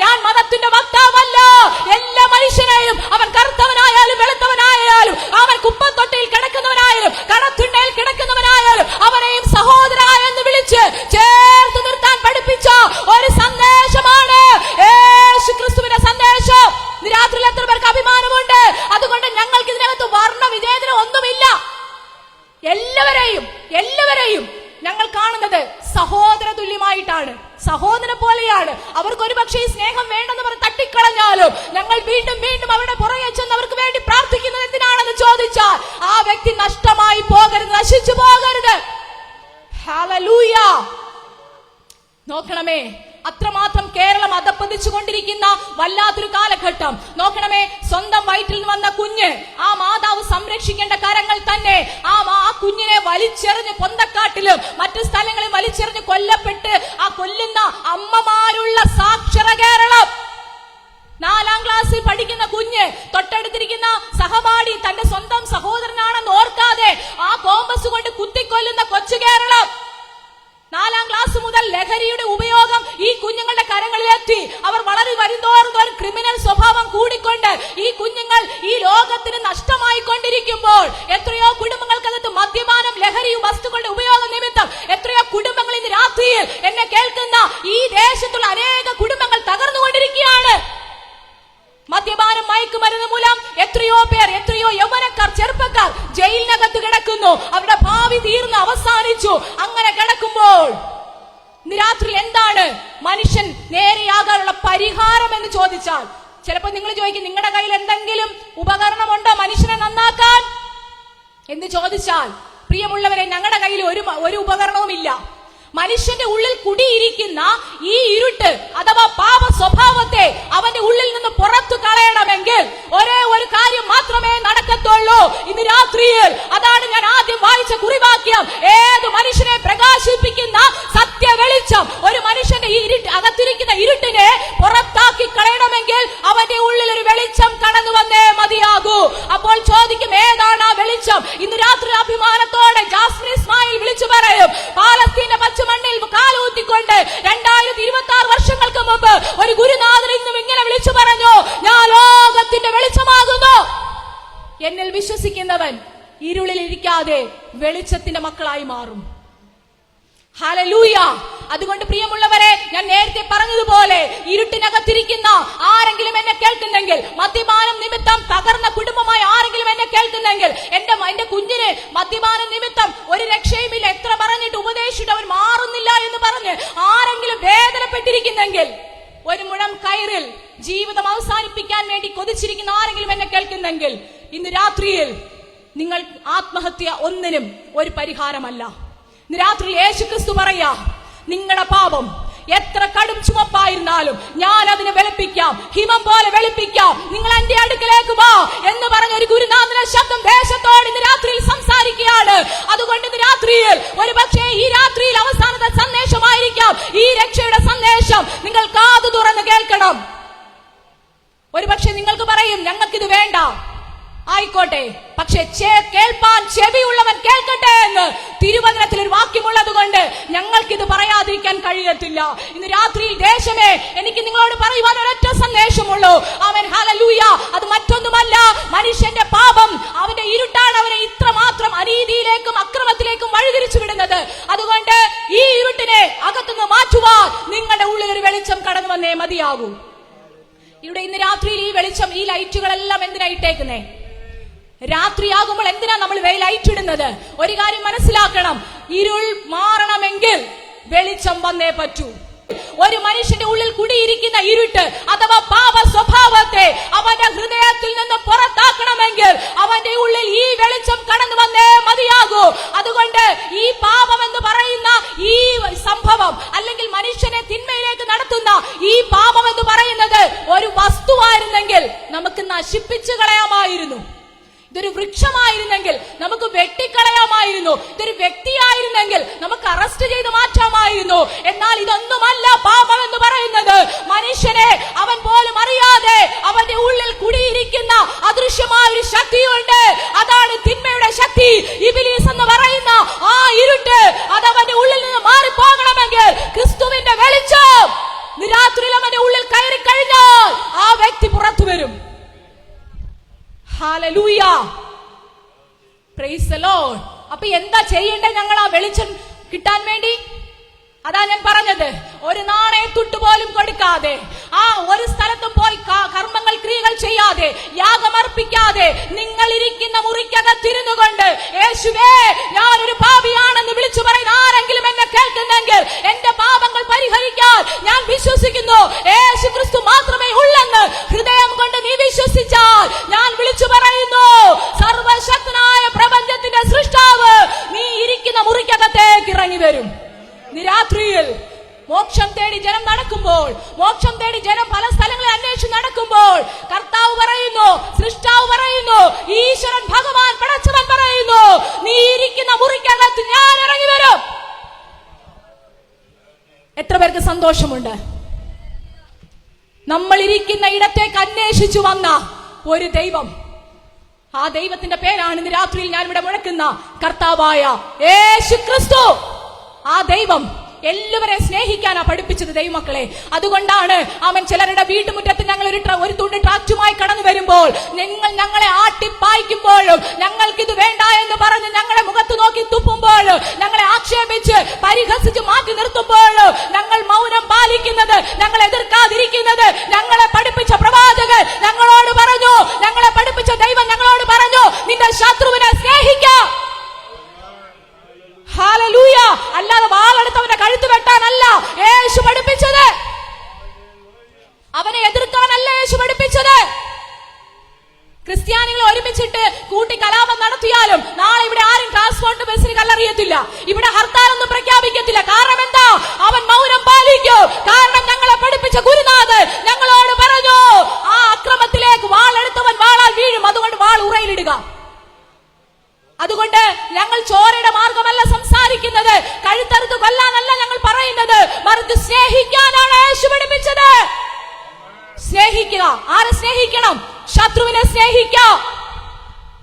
ഞാൻ മതത്തിന്റെ വക്താവല്ല. എല്ലാ മനുഷ്യനെയും, അവൻ കറുത്തവനായാലും വെളുത്തവനായാലും, അവൻ കുപ്പത്തൊട്ടിയിൽ കിടക്കുന്നവനായാലും കടത്തുണ്ടയിൽ കിടക്കുന്നവനായാലും, അവനെയും സഹോദര എന്ന് വിളിച്ച് ചേർത്ത് നിർത്താൻ പഠിപ്പിച്ച ഒരു സന്ദേശമാണ് യേശു ക്രിസ്തുവിന്റെ സന്ദേശം. രാത്രിയിൽ എത്ര പേർക്ക് അഭിമാനമുണ്ട്? അതുകൊണ്ട് ഞങ്ങൾക്ക് ഇതിനകത്ത് വർണ്ണ വിവേചനം ഒന്നുമില്ല. എല്ലാവരെയും ഞങ്ങൾ കാണുന്നത് സഹോദര തുല്യമായിട്ടാണ്, സഹോദര പോലെയാണ്. അവർക്ക് ഒരു പക്ഷേ ഈ സ്നേഹം വേണ്ടെന്ന് പറഞ്ഞ് തട്ടിക്കളഞ്ഞാലും ഞങ്ങൾ വീണ്ടും വീണ്ടും അവരുടെ പുറകെ ചെന്ന് അവർക്ക് വേണ്ടി പ്രാർത്ഥിക്കുന്നത് എന്തിനാണെന്ന് ചോദിച്ചാൽ ആ വ്യക്തി നഷ്ടമായി പോകരുത്, നശിച്ചു പോകരുത്. ഹല്ലേലൂയ. നോക്കണമേ, അത്രമാത്രം കേരളം അധപ്പതിച്ചുകൊണ്ടിരിക്കുന്ന വല്ലാത്തൊരു കാലഘട്ടം. നോക്കണമേ, സ്വന്തം വയറ്റിൽ വന്ന കുഞ്ഞ്, ആ മാതാവ് സംരക്ഷിക്കേണ്ട കരങ്ങൾ തന്നെ ആ കുഞ്ഞിനെ വലിച്ചെറിഞ്ഞ് പൊന്തക്കാട്ടിലും മറ്റു സ്ഥലങ്ങളിൽ വലിച്ചെറിഞ്ഞ് കൊല്ലപ്പെട്ട് ആ കൊല്ലുന്ന അമ്മമാരുള്ള സാക്ഷര കേരളം. 4ാം ക്ലാസ്സിൽ പഠിക്കുന്ന കുഞ്ഞ്, തൊട്ടടുത്തിരിക്കുന്ന സഹപാഠി തന്റെ സ്വന്തം സഹോദരനാണെന്ന് ഓർക്കാതെ ആ കോമ്പസ് കൊണ്ട് കുത്തിക്കൊല്ലുന്ന കൊച്ചു കേരളം. 4ാം ക്ലാസ് മുതൽ ലഹരിയുടെ ഉപയോഗം ഈ കുഞ്ഞുങ്ങളുടെ കരങ്ങളിലെത്തി. അവർ വളർന്നു വരുന്തോറും ക്രിമിനൽ സ്വഭാവം കൂടിക്കൊണ്ട് ഈ കുഞ്ഞുങ്ങൾ ഈ ലോകത്തിന് നഷ്ടമായി കൊണ്ടിരിക്കുമ്പോൾ എത്രയോ കുടുംബങ്ങൾക്കകത്ത് മദ്യപാനം, ലഹരി വസ്തുക്കളുടെ ഉപയോഗം നിമിത്തം എത്രയോ കുടുംബങ്ങൾ ഇന്ന് രാത്രിയിൽ എന്നെ കേൾക്കുന്ന ഈ ദേശത്തുള്ള അനേക കുടുംബങ്ങൾ തകർന്നുകൊണ്ടിരിക്കുകയാണ്. മദ്യപാനം, മയക്കുമരുന്ന് മൂലം എത്രയോ പേർ, എത്രയോ യൗവനക്കാർ, ചെറുപ്പക്കാർ ജയിലിനകത്ത് കിടക്കുന്നു. അവരുടെ ഭാവി തീർന്ന് അവസാനിച്ചു. അങ്ങനെ കിടക്കുമ്പോൾ ഇന്ന് രാത്രി എന്താണ് മനുഷ്യൻ നേരെയാകാനുള്ള പരിഹാരം എന്ന് ചോദിച്ചാൽ, ചിലപ്പോൾ നിങ്ങൾ ചോദിക്കും, നിങ്ങളുടെ കയ്യിൽ എന്തെങ്കിലും ഉപകരണമുണ്ടോ മനുഷ്യനെ നന്നാക്കാൻ എന്ന് ചോദിച്ചാൽ, പ്രിയമുള്ളവരെ, ഞങ്ങളുടെ കയ്യിൽ ഒരു ഉപകരണവുമില്ല. മനുഷ്യന്റെ ഉള്ളിൽ കുടിയിരിക്കുന്ന ഈ ഇരുട്ട് അഥവാ പാപ സ്വഭാവത്തെ അവന്റെ ഉള്ളിൽ നിന്ന് പുറത്തു കളയണമെങ്കിൽ ഒരേ ഒരു കാര്യം മാത്രമേ നടക്കത്തുള്ളൂ ഇന്ന് രാത്രിയിൽ. അതാണ് ഞാൻ ആദ്യം വായിച്ച കുറിവാക്യം. ഏത് മനുഷ്യനെ പ്രകാശിപ്പിക്കുന്ന സത്യ വെളിച്ചം, ഒരു മനുഷ്യന്റെ അകത്തിരിക്കുന്ന ഇരുട്ടിനെ പുറത്താക്കി കളയണമെങ്കിൽ അവന്റെ ഉള്ളിൽ ഒരു വെളിച്ചം കടന്നു വന്നേ മതിയാകൂ. അപ്പോൾ ചോദിക്കും, ഏതാണ് ആ വെളിച്ചം? ഇന്ന് രാത്രി അഭിമാനത്തോടെ ജാസ്മിൻ ഇസ്മായിൽ വിളിച്ചു പറയും, പാലസ്തീന്റെ മണ്ണിൽ കാലൂത്തിക്കൊണ്ട് 2026 വർഷങ്ങൾക്ക് മുമ്പ് ഒരു ഗുരുനാഥൻ ഇന്നും ഇങ്ങനെ വിളിച്ചു പറഞ്ഞു, ഞാൻ ലോകത്തിന്റെ വെളിച്ചമാകുന്നു. എന്നിൽ വിശ്വസിക്കുന്നവൻ ഇരുളിൽ ഇരിക്കാതെ വെളിച്ചത്തിന്റെ മക്കളായി മാറും. ഹല്ലേലൂയ. അതുകൊണ്ട് പ്രിയമുള്ളവരെ, ഞാൻ നേരത്തെ പറഞ്ഞതുപോലെ ഇരുട്ടിനകത്തിരിക്കുന്ന ആരെങ്കിലും എന്നെ കേൾക്കുന്നെങ്കിൽ, മദ്യപാനം നിമിത്തം തകർന്ന കുടുംബമായി ആരെങ്കിലും എന്നെ കേൾക്കുന്നെങ്കിൽ, എന്റെ കുഞ്ഞിന് മദ്യപാനം നിമിത്തം ഒരു രക്ഷയുമില്ല, എത്ര പറഞ്ഞിട്ട് ഉപദേശിച്ചിട്ട് അവൻ മാറുന്നില്ല എന്ന് പറഞ്ഞ് ആരെങ്കിലും വേദനപ്പെട്ടിരിക്കുന്നെങ്കിൽ, ഒരു മുഴം കയറിൽ ജീവിതം അവസാനിപ്പിക്കാൻ വേണ്ടി കൊതിച്ചിരിക്കുന്ന ആരെങ്കിലും എന്നെ കേൾക്കുന്നെങ്കിൽ, ഇന്ന് രാത്രിയിൽ നിങ്ങൾ ആത്മഹത്യ ഒന്നിനും ഒരു പരിഹാരമല്ല. ഇന്ന് രാത്രി യേശുക്രിസ്തു പറയാ, നിങ്ങളുടെ പാപം എത്ര കടും ചുമപ്പായിരുന്നാലും ഞാൻ അതിനെ വെളുപ്പിക്കാം, ഹിമം പോലെ വെളുപ്പിക്കാം, നിങ്ങൾ എന്റെ അടുക്കലേക്ക് വാ എന്ന് പറഞ്ഞ ഒരു ഗുരുനാഥന്റെ ശബ്ദം ദേശത്തോട് ഇന്ന് രാത്രിയിൽ സംസാരിക്കുകയാണ്. അതുകൊണ്ട് ഇന്ന് രാത്രിയിൽ, ഒരു പക്ഷേ ഈ രാത്രിയിൽ അവസാനത്തെ സന്ദേശമായിരിക്കാം ഈ രക്ഷയുടെ സന്ദേശം. നിങ്ങൾ കാതു തുറന്ന് കേൾക്കണം. ഒരു പക്ഷെ നിങ്ങൾക്ക് പറയും, ഞങ്ങൾക്കിത് വേണ്ട. ആയിക്കോട്ടെ, പക്ഷെ കേൾപ്പാൻ ചെവിയുള്ളവൻ കേൾക്കട്ടെ എന്ന് തിരുവചനത്തിൽ ഒരു വാക്യമുള്ളത് കൊണ്ട് ഞങ്ങൾക്കിത് പറയാതിരിക്കാൻ കഴിയത്തില്ല. ഇന്ന് രാത്രിയിൽ ദേശമേ, എനിക്ക് നിങ്ങളോട് പറയുവാൻ ഒരൊറ്റ സന്ദേശമുള്ളൂ. അവൻ ഹല്ലേലൂയ, അത് മറ്റൊന്നുമല്ല, മനുഷ്യന്റെ പാപം, അവന്റെ ഇരുട്ടാണ് അവനെ ഇത്രമാത്രം അനീതിയിലേക്കും അക്രമത്തിലേക്കും വഴിതിരിച്ചു വിടുന്നത്. അതുകൊണ്ട് ഈ ഇരുട്ടിനെ അകത്തുനിന്ന് മാറ്റുവാൻ നിങ്ങളുടെ ഉള്ളിൽ ഒരു വെളിച്ചം കടന്നു വന്നേ മതിയാകൂ. ഇവിടെ ഇന്ന് രാത്രിയിൽ ഈ വെളിച്ചം, ഈ ലൈറ്റുകളെല്ലാം എന്തിനായിട്ടേക്കുന്നേ? രാത്രിയാകുമ്പോൾ എന്തിനാ നമ്മൾ ലൈറ്റ് ഇടുന്നത്? ഒരു കാര്യം മനസ്സിലാക്കണം, ഇരുൾ മാറണമെങ്കിൽ വെളിച്ചം വന്നേ പറ്റൂ. ഒരു മനുഷ്യന്റെ ഉള്ളിൽ കുടിയിരിക്കുന്ന ഇരുട്ട് അഥവാ പാപ സ്വഭാവത്തെ അവന്റെ ഹൃദയത്തിൽ നിന്ന് പുറത്താക്കണമെങ്കിൽ അവന്റെ ഉള്ളിൽ ഈ വെളിച്ചം കടന്നു വന്നേ മതിയാകൂ. അതുകൊണ്ട് ഈ പാപം എന്ന് പറയുന്ന ഈ സംഭവം, അല്ലെങ്കിൽ മനുഷ്യനെ തിന്മയിലേക്ക് നടത്തുന്ന ഈ പാപം എന്ന് പറയുന്നത് ഒരു വസ്തുവായിരുന്നെങ്കിൽ നമുക്ക് നശിപ്പിച്ചു കളയാമായിരുന്നു. ഇതൊരു വൃക്ഷമായിരുന്നെങ്കിൽ നമുക്ക് വെട്ടിക്കളയാമായിരുന്നു. ഇതൊരു വ്യക്തിയായിരുന്നെങ്കിൽ നമുക്ക് അറസ്റ്റ് ചെയ്ത് മാറ്റാമായിരുന്നു. എന്നാൽ ഇതൊന്നുമല്ല പാപം എന്ന് പറയുന്നത്. മനുഷ്യനെ അവൻ പോലും അറിയാതെ അവന്റെ ഉള്ളിൽ കുടിയിരിക്കുന്ന അദൃശ്യമായ ഒരു ശക്തിയുണ്ട്. അതാണ് തിന്മയുടെ ശക്തി, ഇബ്ലീസ് എന്ന് പറയുന്ന ആ ഇരുട്ട്. അത് അവന്റെ ഉള്ളിൽ നിന്ന് മാറിപ്പോകണമെങ്കിൽ ക്രിസ്തുവിന്റെ വെളിച്ചം രാത്രിയിൽ അവന്റെ ഉള്ളിൽ കയറി കഴിഞ്ഞാൽ ആ വ്യക്തി പുറത്തു വരും. Hallelujah, praise the lord. അപ്പൊ എന്താ ചെയ്യേണ്ടത് ഞങ്ങൾ ആ വെളിച്ചം കിട്ടാൻ വേണ്ടി? അതാ ഞാൻ പറഞ്ഞത്, ഒരു നാണയത്തുട്ട് പോലും കൊടുക്കാതെ, ആ ഒരു സ്ഥലത്തും പോയി കർമ്മങ്ങൾ ക്രിയകൾ ചെയ്യാതെ, യാഗമർപ്പിക്കാതെ, നിങ്ങൾ ഇരിക്കുന്ന മുറിക്കകത്തിരുന്നു കൊണ്ട് യേശുവേ ഞാനൊരു പാപിയാണെന്ന് വിളിച്ചു പറയുന്ന ആരെങ്കിലും എന്നെ കേൾക്കുന്നെങ്കിൽ, എന്റെ പാപങ്ങൾ പരിഹരിക്കാൻ ഞാൻ വിശ്വസിക്കുന്നു, യേശു ക്രിസ്തു മാത്രമേ ഉള്ളെന്ന് ഹൃദയം കൊണ്ട് നീ വിശ്വസിച്ചാൽ, ഞാൻ വിളിച്ചു പറയുന്നു, സർവശക്തനായ പ്രപഞ്ചത്തിന്റെ സൃഷ്ടാവ് നീ ഇരിക്കുന്ന മുറിക്കകത്തേക്ക് ഇറങ്ങി വരും. രാത്രിയിൽ മോക്ഷം തേടി ജനം നടക്കുമ്പോൾ, മോക്ഷം തേടി ജനം പല സ്ഥലങ്ങളിൽ അന്വേഷിച്ച് നടക്കുമ്പോൾ, കർത്താവ് പറയുന്നു, സൃഷ്ടാവ് പറയുന്നു, ഈശ്വരൻ ഭഗവാൻ പടച്ചവൻ പറയുന്നു, നീ ഇരിക്കുന്ന മുറിക്കകത്ത് ഞാൻ ഇറങ്ങി വരും. എത്ര പേർക്ക് സന്തോഷമുണ്ട്? നമ്മൾ ഇരിക്കുന്ന ഇടത്തേക്ക് അന്വേഷിച്ചു വന്ന ഒരു ദൈവം, ആ ദൈവത്തിന്റെ പേരാണ് ഇന്ന് രാത്രിയിൽ ഞാൻ ഇവിടെ മുഴക്കുന്ന കർത്താവായ യേശു ക്രിസ്തു. ആ ദൈവം എല്ലാവരെയും സ്നേഹിക്കാനാ പഠിപ്പിച്ചത് ദൈവമക്കളെ. അതുകൊണ്ടാണ് അവൻ ചിലരുടെ വീട്ടുമുറ്റത്ത് ഞങ്ങൾ ഒരു തുണ്ട് ട്രാക്റ്റുമായി കടന്നു വരുമ്പോൾ, നിങ്ങൾ ഞങ്ങളെ ആട്ടിപ്പായിക്കുമ്പോഴും, ഞങ്ങൾക്കിത് വേണ്ട എന്ന് പറഞ്ഞ് ഞങ്ങളെ മുഖത്ത് നോക്കി തുപ്പുമ്പോഴും, ഞങ്ങളെ ആക്ഷേപിച്ച് പരിഹസിച്ച് മാറ്റി നിർത്തുമ്പോഴും ഞങ്ങൾ മൗനം പാലിക്കുന്നത്, ഞങ്ങൾ എതിർക്കാതിരിക്കുന്നത്, ഞങ്ങളെ പഠിപ്പിച്ച പ്രവാചകൻ ഞങ്ങളോട് പറഞ്ഞു, ഞങ്ങളെ പഠിപ്പിച്ച ദൈവം ഞങ്ങളോട് പറഞ്ഞു, നിന്റെ ശത്രുവിനെ സ്നേഹിക്കാം. ഹല്ലേലൂയ. അല്ലാതെ വാളെടുത്തവന്റെ കഴുത്ത് വെട്ടാനല്ല യേശു പഠിപ്പിച്ചത്, അവനെ എതിർക്കാനല്ല യേശു പഠിപ്പിച്ചത്. ക്രിസ്ത്യാനികൾ ഒരുമിച്ചിട്ട് കൂട്ടി കലാപം നടത്തിയാലും നാളെ ഇവിടെ ആരും ട്രാൻസ്പോർട്ട് ബസ്സിന് കല്ലെറിയത്തില്ല, ഇവിടെ ഹർത്താലൊന്നും പ്രഖ്യാപിക്കത്തില്ല. കാരണം എന്താ? അവൻ മൗനം പാലിക്കും. കാരണം ഞങ്ങളെ പഠിപ്പിച്ച ഗുരുനാഥൻ ഞങ്ങളോട് പറഞ്ഞു, ആ അക്രമത്തിലേക്ക് വാളെടുത്തവൻ വാളാൽ വീഴും, അതുകൊണ്ട് വാൾ ഉറയിലിടുക. അതുകൊണ്ട് ഞങ്ങൾ ചോരയുടെ മാർഗമല്ല സംസാരിക്കുന്നത്, കഴുത്തറുത്ത് കൊല്ലാനല്ല ഞങ്ങൾ പറയുന്നത്, മറിച്ച് സ്നേഹിക്കാനാണ് യേശു പഠിപ്പിച്ചത്. സ്നേഹിക്കുക. ആരെ സ്നേഹിക്കണം? ശത്രുവിനെ സ്നേഹിക്കാം.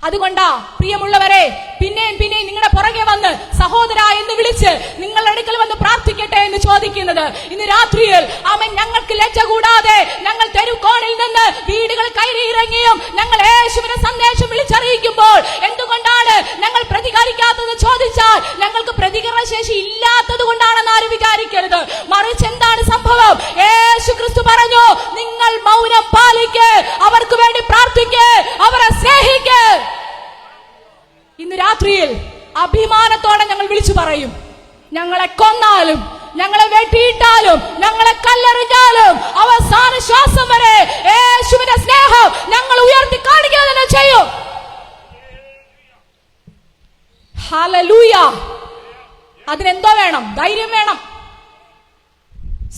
അതുകൊണ്ടാ പ്രിയമുള്ളവരെ, പിന്നെയും നിങ്ങളുടെ പുറകെ വന്ന് സഹോദര എന്ന് വിളിച്ച് നിങ്ങളുടെ അടുക്കൽ വന്ന് പ്രാർത്ഥിക്കട്ടെ എന്ന് ചോദിക്കുന്നത്. ഇന്ന് രാത്രിയിൽ അവൻ ഞങ്ങൾക്ക് ലജ്ജ കൂടാതെ ഞങ്ങൾ തെരുക്കോണിൽ നിന്ന് വീടുകൾ കയറി ഇറങ്ങിയും ഞങ്ങൾ യേശുവിന്റെ സന്ദേശം വിളിച്ചറിയിക്കുമ്പോൾ എന്തുകൊണ്ടാണ് ഞങ്ങൾ പ്രതികരിക്കാത്തത് ചോദിച്ചാൽ, ഞങ്ങൾക്ക് പ്രതികരണ ശേഷി ഇല്ലാത്തത് കൊണ്ടാണെന്ന് ആരും വിചാരിക്കരുത്. മറിച്ച് എന്താണ് സംഭവം? യേശു ക്രിസ്തു പറഞ്ഞു, നിങ്ങൾ മൗനം പാലിക്ക്, അവർക്ക് വേണ്ടി പ്രാർത്ഥിക്ക്, അവരെ സ്നേഹിക്ക്. ഇന്ന് രാത്രിയിൽ അഭിമാനത്തോടെ ഞങ്ങൾ വിളിച്ചു പറയും, ഞങ്ങളെ കൊന്നാലും, ഞങ്ങളെ വെട്ടിയിട്ടാലും, ഞങ്ങളെ കല്ലെറിഞ്ഞാലും അവസാന ശ്വാസം വരെ യേശുവിന്റെ സ്നേഹം ഞങ്ങൾ ഉയർത്തി കാണിക്കുക തന്നെ ചെയ്യും. ഹല്ലേലൂയ. അതിനെന്തോ വേണം? ധൈര്യം വേണം.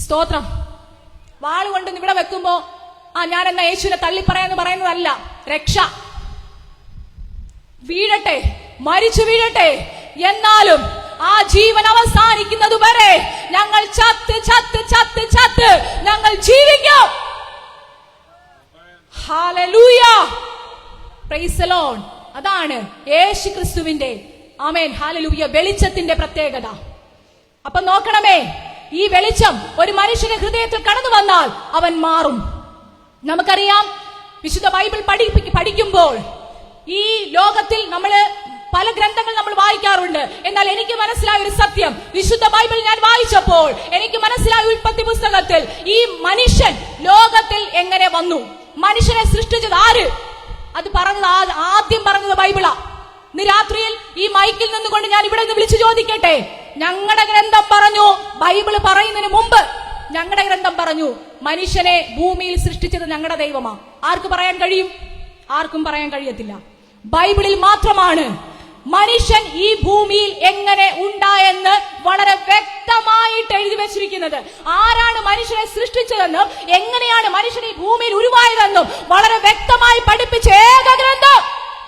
സ്തോത്രം. വാള് കൊണ്ട് ഇവിടെ വെക്കുമ്പോ ഞാൻ എന്നാ യേശുവിനെ തള്ളിപ്പറയാന്ന് പറയുന്നതല്ല. രക്ഷ. വീഴട്ടെ, മരിച്ചു വീഴട്ടെ, എന്നാലും ആ ജീവൻ അവസാനിക്കുന്നത് വരെ ഞങ്ങൾ ചത്ത് ചത്ത് ചത്ത് ചത്ത് ഞങ്ങൾ ജീവിക്കും. ഹല്ലേലൂയ. Praise the Lord. അതാണ് യേശു ക്രിസ്തുവിന്റെ ആമേൻ ഹല്ലേലൂയ വെളിച്ചത്തിന്റെ പ്രത്യേകത. അപ്പൊ നോക്കണമേ, ഈ വെളിച്ചം ഒരു മനുഷ്യന്റെ ഹൃദയത്തിൽ കടന്നു വന്നാൽ അവൻ മാറും. നമുക്കറിയാം, വിശുദ്ധ ബൈബിൾ പഠിക്കുമ്പോൾ ഈ ലോകത്തിൽ പല ഗ്രന്ഥങ്ങൾ നമ്മൾ വായിക്കാറുണ്ട്. എന്നാൽ എനിക്ക് മനസ്സിലായ ഒരു സത്യം, വിശുദ്ധ ബൈബിൾ ഞാൻ വായിച്ചപ്പോൾ എനിക്ക് മനസ്സിലായ ഉൽപ്പത്തി പുസ്തകത്തിൽ ഈ മനുഷ്യൻ ലോകത്തിൽ എങ്ങനെ വന്നു, മനുഷ്യനെ സൃഷ്ടിച്ചത് ആര്, അത് പറഞ്ഞത് ആദ്യം പറഞ്ഞത് ബൈബിളാ. ഇന്ന് രാത്രിയിൽ ഈ മൈക്കിൽ നിന്നുകൊണ്ട് ഞാൻ ഇവിടെ നിന്ന് വിളിച്ചു ചോദിക്കട്ടെ, ഞങ്ങളുടെ ഗ്രന്ഥം പറഞ്ഞു, ബൈബിള് പറയുന്നതിന് മുമ്പ് ഞങ്ങളുടെ ഗ്രന്ഥം പറഞ്ഞു മനുഷ്യനെ ഭൂമിയിൽ സൃഷ്ടിച്ചത് ഞങ്ങളുടെ ദൈവമാ. ആർക്ക് പറയാൻ കഴിയും? ആർക്കും പറയാൻ കഴിയത്തില്ല. ബൈബിളിൽ മാത്രമാണ് മനുഷ്യൻ ഈ ഭൂമിയിൽ എങ്ങനെ ഉണ്ടായെന്ന് വളരെ വ്യക്തമായിട്ട് എഴുതി വെച്ചിരിക്കുന്നത്. ആരാണ് മനുഷ്യനെ സൃഷ്ടിച്ചതെന്നും എങ്ങനെയാണ് മനുഷ്യൻ ഈ ഭൂമിയിൽ ഉരുവായതെന്നും വളരെ വ്യക്തമായി പഠിപ്പിച്ച ഏക ഗ്രന്ഥം